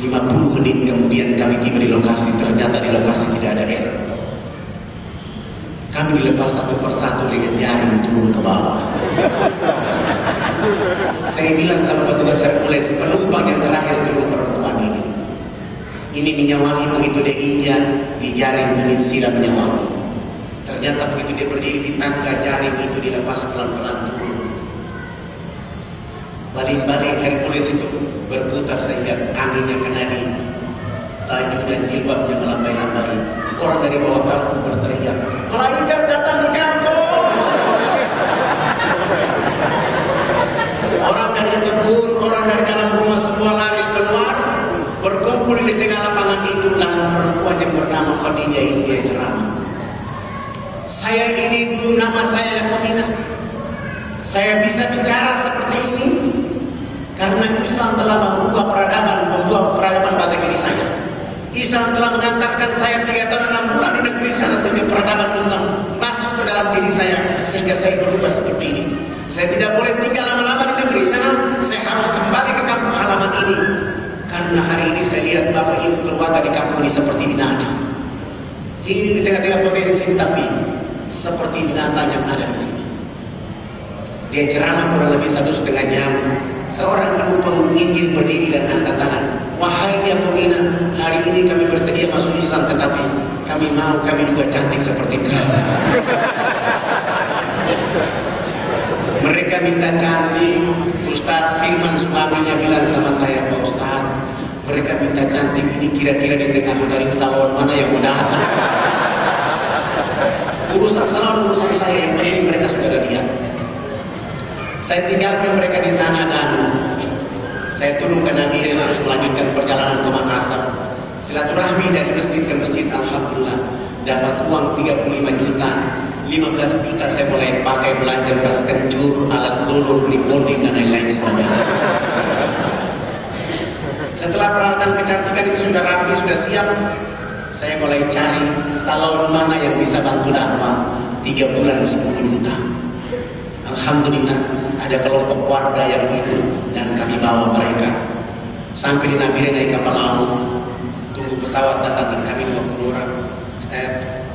Speaker 2: 50 menit kemudian kami tiba di lokasi, ternyata di lokasi tidak ada air. Kami dilepas satu persatu dengan jaring turun ke bawah. Saya bilang sama petugas Hercules, penumpang yang terakhir turun perempuan ini. Ini minyak wangi begitu dia injak di jaring dan disiram minyak wangi. Ternyata begitu dia berdiri di tangga, jaring itu dilepas pelan-pelan turun. Balik-balik Hercules itu berputar sehingga anginnya kena di baju dan jilbabnya melambai-lambai. Orang dari bawah kampung berteriak, malaikat datang di kampung. Orang dari kebun, orang dari dalam rumah semua lari keluar, berkumpul di tengah lapangan itu. Dan perempuan yang bernama Khadijah ini dia ceramah. Saya ini dulu nama saya Yakominah. Saya bisa bicara seperti ini karena Islam telah membuat peradaban pada diri saya. Islam telah mengantarkan saya 3 tahun 6 bulan di negeri sana sehingga peradaban Islam masuk ke dalam diri saya sehingga saya berubah seperti ini. Saya tidak boleh tinggal lama-lama di negeri sana. Saya harus kembali ke kampung halaman ini karena hari ini saya lihat bapak ibu keluarga di kampung ini seperti binatang. Ini di tengah-tengah potensi tapi seperti binatang yang ada di sini. Dia ceramah kurang lebih 1,5 jam. Seorang ibu penginjil berdiri dan angkat tangan. Wahai Yakominah, hari ini kami bersedia masuk Islam, tetapi kami mau kami juga cantik seperti kamu. Mereka minta cantik. Ustaz Firman suaminya bilang sama saya, Pak Ustaz, mereka minta cantik ini kira-kira di tengah mencari salon mana yang mudah. Urusan salon urusan saya, yang penting mereka sudah ada lihat. Saya tinggalkan mereka di sana dan saya turun ke Nabire terus melanjutkan perjalanan ke Makassar. Silaturahmi dari masjid ke masjid, alhamdulillah dapat uang 35 juta. 15 juta saya mulai pakai belanja beras kencur, alat lulur, beli bonding dan lain-lain sebagainya. Setelah peralatan kecantikan itu sudah rapi, sudah siap, saya mulai cari salon mana yang bisa bantu dakwah. 3 bulan 10 juta. Alhamdulillah ada kelompok warga yang ikut dan kami bawa mereka sampai di Nabire, naik kapal laut, tunggu pesawat datang dan kami 20 orang. Saya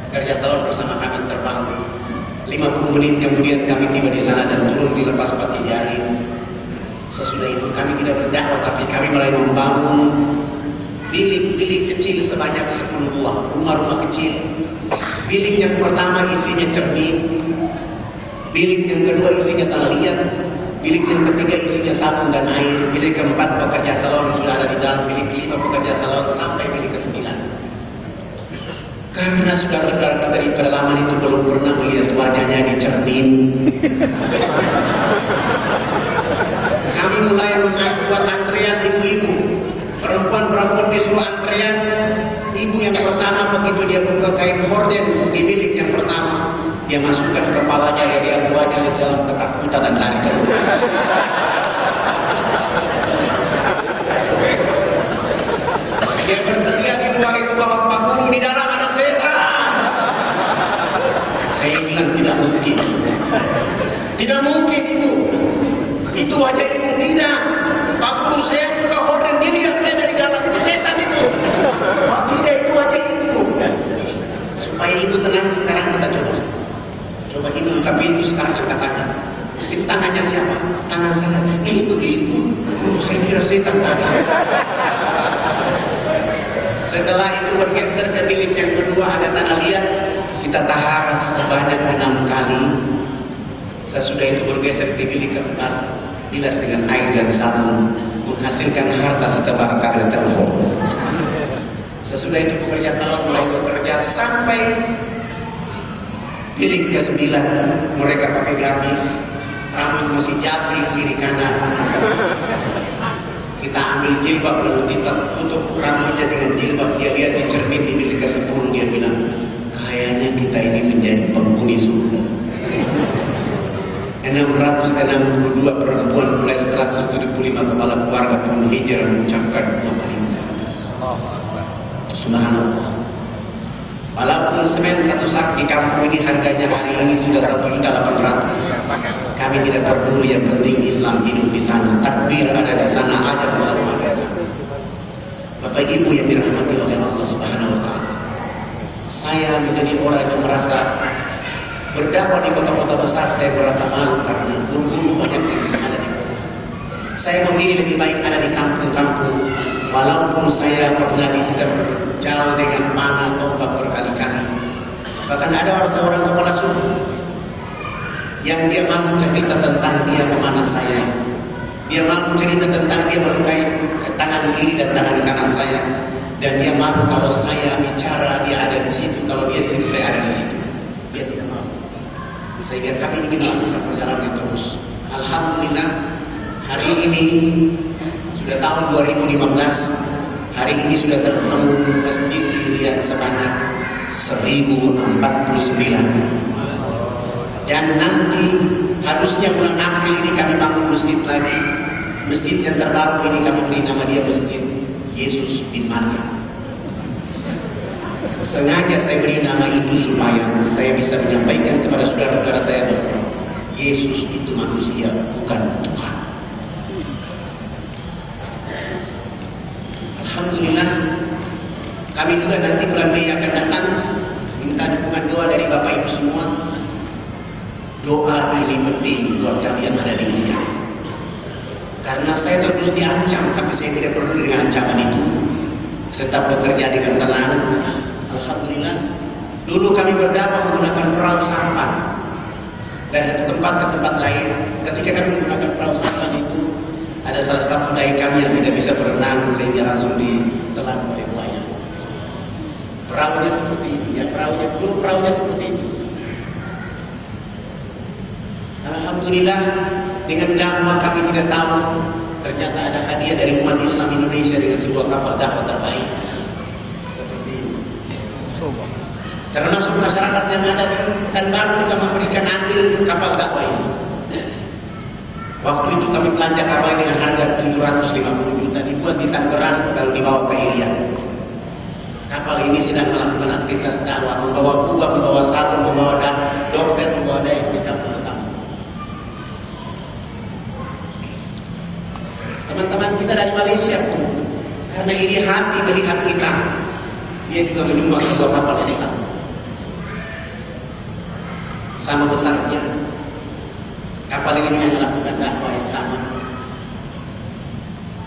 Speaker 2: kerja salon bersama kami terbang. 50 menit kemudian kami tiba di sana dan turun di lepas pati jari. Sesudah itu kami tidak berdakwah tapi kami mulai membangun bilik-bilik kecil sebanyak 10 buah, rumah-rumah kecil. Bilik yang pertama isinya cermin. Bilik yang kedua isinya tanah liat, bilik yang ketiga isinya sabun dan air, bilik keempat pekerja salon sudah ada di dalam, bilik kelima pekerja salon sampai bilik ke-9. Karena saudara-saudara kita di pedalaman itu belum pernah melihat wajahnya di cermin. Kami mulai membuat antrean ibu-ibu, perempuan-perempuan disuruh antrean. Ibu yang pertama begitu dia buka kain horden di bilik yang pertama, dia masukkan kepalanya dan dia buatnya di dalam ketakutan dan lari keluar. Dia berteriak di luar itu bahwa Pak Guru di dalam ada setan. Saya bilang tidak mungkin. Tidak mungkin ibu. Itu wajah ibu tidak. Pak Guru saya buka horden dia lihat saya dari dalam itu setan itu. Pak tidak itu wajah ibu. Supaya ibu tenang sekarang kita coba. Coba ibu buka pintu sekarang angkat tangan. Itu tangannya siapa? Tangan saya. Itu ibu. Saya kira setan tadi. Setelah itu bergeser ke bilik yang kedua ada tanah liat. Kita taharas sebanyak 6 kali. Sesudah itu bergeser ke bilik keempat. Bilas dengan air dan sabun. Menghasilkan harta setebar kabel telepon. Sesudah itu pekerja salon mulai bekerja sampai bilik ke-9. Mereka pakai gamis, rambut masih jabri kiri kanan. Kita ambil jilbab lalu kita tutup rambutnya dengan jilbab. Dia lihat di cermin di bilik ke-10, dia bilang, kayaknya kita ini menjadi penghuni surga. 662 perempuan mulai 175 kepala keluarga pun hijrah mengucapkan Subhanallah. Walaupun semen satu sak di kampung ini harganya hari ini sudah 1.800.000. Kami tidak peduli, yang penting Islam hidup di sana. Takbir ada di sana, adat selalu ada. Bapak Ibu yang dirahmati oleh Allah Subhanahu wa taala. Saya menjadi orang yang merasa berdakwah di kota-kota besar, saya merasa malu karena guru-guru banyak yang ada di kota. Saya memilih lebih baik ada di kampung-kampung. Walaupun saya pernah diterjal dengan panah tombak berkali-kali. Bahkan ada seorang kepala suku yang dia malu cerita tentang dia memanah saya. Dia malu cerita tentang dia melukai tangan kiri dan tangan kanan saya. Dan dia malu kalau saya bicara dia ada di situ, kalau dia di situ saya ada di situ. Dia tidak malu. Sehingga kami ingin melakukan perjalanan terus. Alhamdulillah hari ini sudah tahun 2015. Hari ini sudah terbangun masjid di Riyadh sebanyak 1049. Dan nanti harusnya bulan April ini kami bangun masjid lagi. Masjid yang terbaru ini kami beri nama dia Masjid Yesus bin Maryam. Sengaja saya beri nama itu supaya saya bisa menyampaikan kepada saudara-saudara saya bahwa Yesus itu manusia, bukan Tuhan. Alhamdulillah, kami juga nanti bulan Mei akan datang minta dukungan doa dari Bapak Ibu semua. Doa ini penting buat kami yang ada di India. Karena saya terus diancam, tapi saya tidak perlu dengan ancaman itu. Tetap bekerja dengan tenang. Alhamdulillah. Dulu kami berdakwah menggunakan perahu sampan dari satu tempat ke tempat lain. Ketika kami menggunakan perahu sampan itu, ada salah satu dai kami yang tidak bisa berenang sehingga langsung ditelan oleh buaya. Perahunya seperti ini, ya perahunya seperti ini. Alhamdulillah, dengan dakwah kami tidak tahu ternyata ada hadiah dari umat Islam Indonesia dengan sebuah kapal dakwah terbaik. Seperti ini. Termasuk masyarakat yang ada di Pekanbaru juga memberikan andil kapal dakwah ini. Waktu itu kami belanja kapal dengan harga 750 juta, dibuat di Tangerang lalu dibawa ke Irian. Kapal ini sedang melakukan aktivitas dakwah, membawa kubah, membawa sabun, membawa dokter, membawa daya di kampung utama. Teman-teman kita dari Malaysia pun, karena ini hati melihat kita, dia juga menyumbang sebuah kapal yang sama besarnya. Kapal ini juga melakukan dakwah yang sama.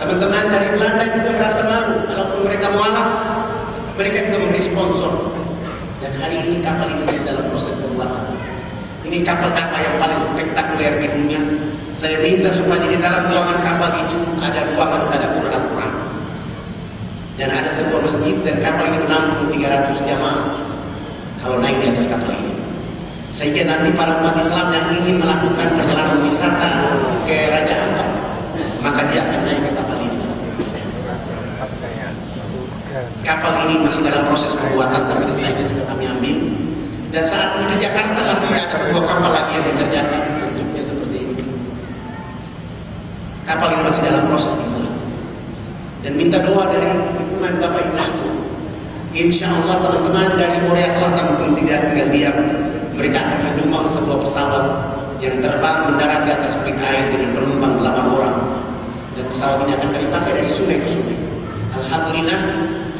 Speaker 2: Teman-teman dari Belanda juga merasa malu, walaupun mereka mualaf, mereka juga memberi sponsor. Dan hari ini kapal ini masih dalam proses pembuatan. Ini kapal dakwah yang paling spektakuler di dunia. Saya minta supaya di dalam ruangan kapal itu ada ruangan ada Quran. Dan ada sebuah masjid dan kapal ini menampung 300 jamaah kalau naik di atas kapal ini. Sehingga nanti para umat Islam yang ingin melakukan perjalanan wisata ke Raja Ampat, maka dia akan naik ke kapal ini. Kapal ini masih dalam proses pembuatan, tapi desainnya sudah kami ambil. Dan saat ini di Jakarta masih ada sebuah kapal lagi yang dikerjakan, bentuknya seperti ini. Kapal ini masih dalam proses itu. Dan minta doa dari dukungan Bapak Ibu semua. Insya Allah teman-teman dari Korea Selatan pun tidak tinggal diam. Mereka akan menyumbang sebuah pesawat yang terbang mendarat di atas perut air dengan penumpang 8 orang. Dan pesawat ini akan dipakai dari sungai ke sungai. Alhamdulillah,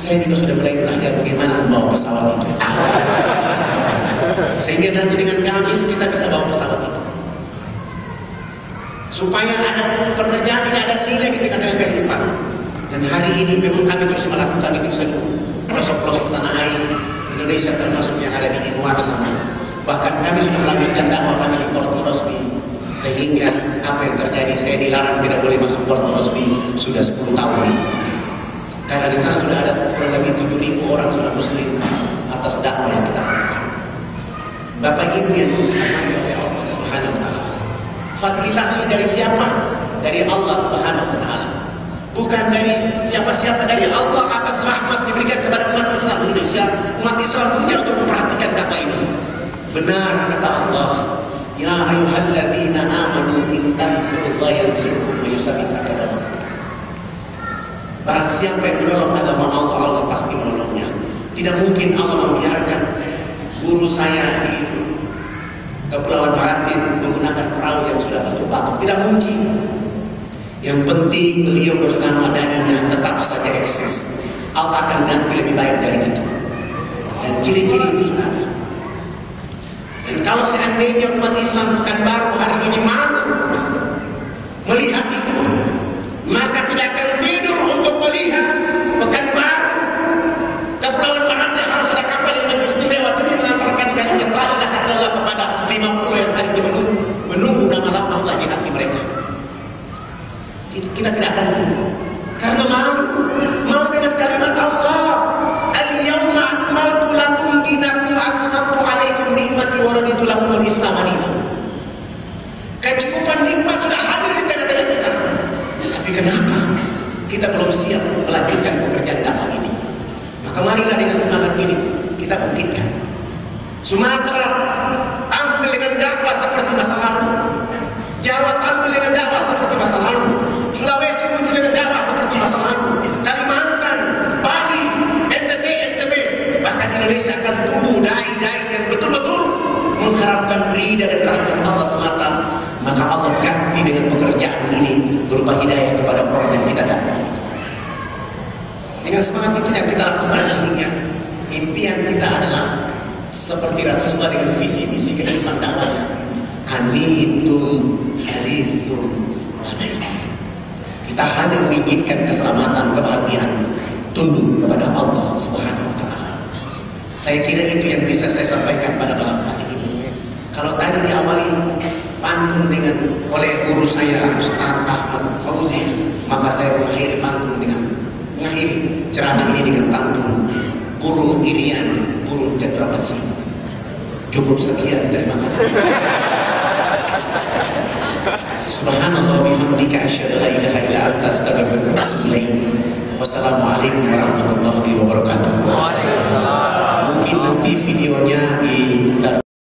Speaker 2: saya juga sudah mulai belajar bagaimana membawa pesawat itu. Sehingga nanti dengan kami kita bisa bawa pesawat itu. Supaya ada pekerjaan yang ada nilai di tengah-tengah kehidupan. Dan hari ini memang kami terus melakukan itu seluruh pelosok-pelosok tanah air Indonesia termasuk yang ada di Inuar sana. Bahkan kami sudah melanjutkan dakwah kami di Port Moresby. Sehingga apa yang terjadi, saya dilarang tidak boleh masuk Port Moresby sudah 10 tahun. Karena di sana sudah ada kurang lebih 7.000 orang sudah muslim atas dakwah yang kita lakukan. Bapak Ibu yang dirahmati oleh Allah Subhanahu wa taala. Fadilah dari siapa? Dari Allah Subhanahu wa taala. Bukan dari siapa-siapa, dari Allah atas rahmat diberikan kepada umat Islam Indonesia. Umat Islam punya untuk memperhatikan dakwah ini. Benar kata Allah, ya ayyuhalladzina amanu in tansurullaha yansurkum wa yusabbit aqdamakum. Barang siapa yang menolong agama Allah, Allah pasti menolongnya. Tidak mungkin Allah membiarkan guru saya di Kepulauan Marantin menggunakan perahu yang sudah batu-batu. Tidak mungkin. Yang penting beliau bersama dainya tetap saja eksis. Allah akan ganti lebih baik dari itu. Dan ciri-ciri itu sudah ada. Dan kalau seandainya umat Islam Pekanbaru hari ini malu melihat itu, maka tidak akan tidur untuk melihat Pekanbaru. Kepulauan Marantin harus ada kapal yang lebih istimewa demi mengantarkan kalimat la ilaha illallah kepada 50 yang hari ini menunggu nama Allah di hati mereka. Kita tidak akan tunduk. Karena malu dengan kalimat Allah. Al-yawma akmaltu lakum dinakum wa atmamtu alaikum ni'mati wa raditu lakumul Islam dinan. Kecukupan nikmat sudah hadir di tengah-tengah kita. Tapi kenapa kita belum siap melanjutkan pekerjaan dakwah ini? Maka marilah dengan semangat ini kita bangkitkan. Sumatera tampil dengan dakwah seperti masa lalu. Jawa tampil dengan dakwah seperti masa lalu. Sulawesi muncul dengan dakwah seperti masa lalu. Kalimantan, Bali, NTT, NTB, bahkan Indonesia akan tumbuh dai-dai yang betul-betul mengharapkan ridha dan rahmat Allah semata. Maka Allah ganti dengan pekerjaan ini berupa hidayah kepada orang yang kita dapat. Dengan semangat itu yang kita lakukan akhirnya, impian kita adalah seperti Rasulullah dengan visi-visi kehidupan dakwahnya. Anitum haritum alaikum. Kita hanya menginginkan keselamatan, kebahagiaan, tunduk kepada Allah Subhanahu wa taala. Saya kira itu yang bisa saya sampaikan pada malam hari ini. Kalau tadi diawali pantun dengan oleh guru saya Ustaz Ahmad Fauzi, maka saya mengakhiri pantun dengan mengakhiri ceramah ini dengan pantun burung irian, burung cendrawasih. Cukup sekian, terima kasih. Subhanallah bihamdika asyhadu an la ilaha illa anta astaghfiruka wa atubu ilaik.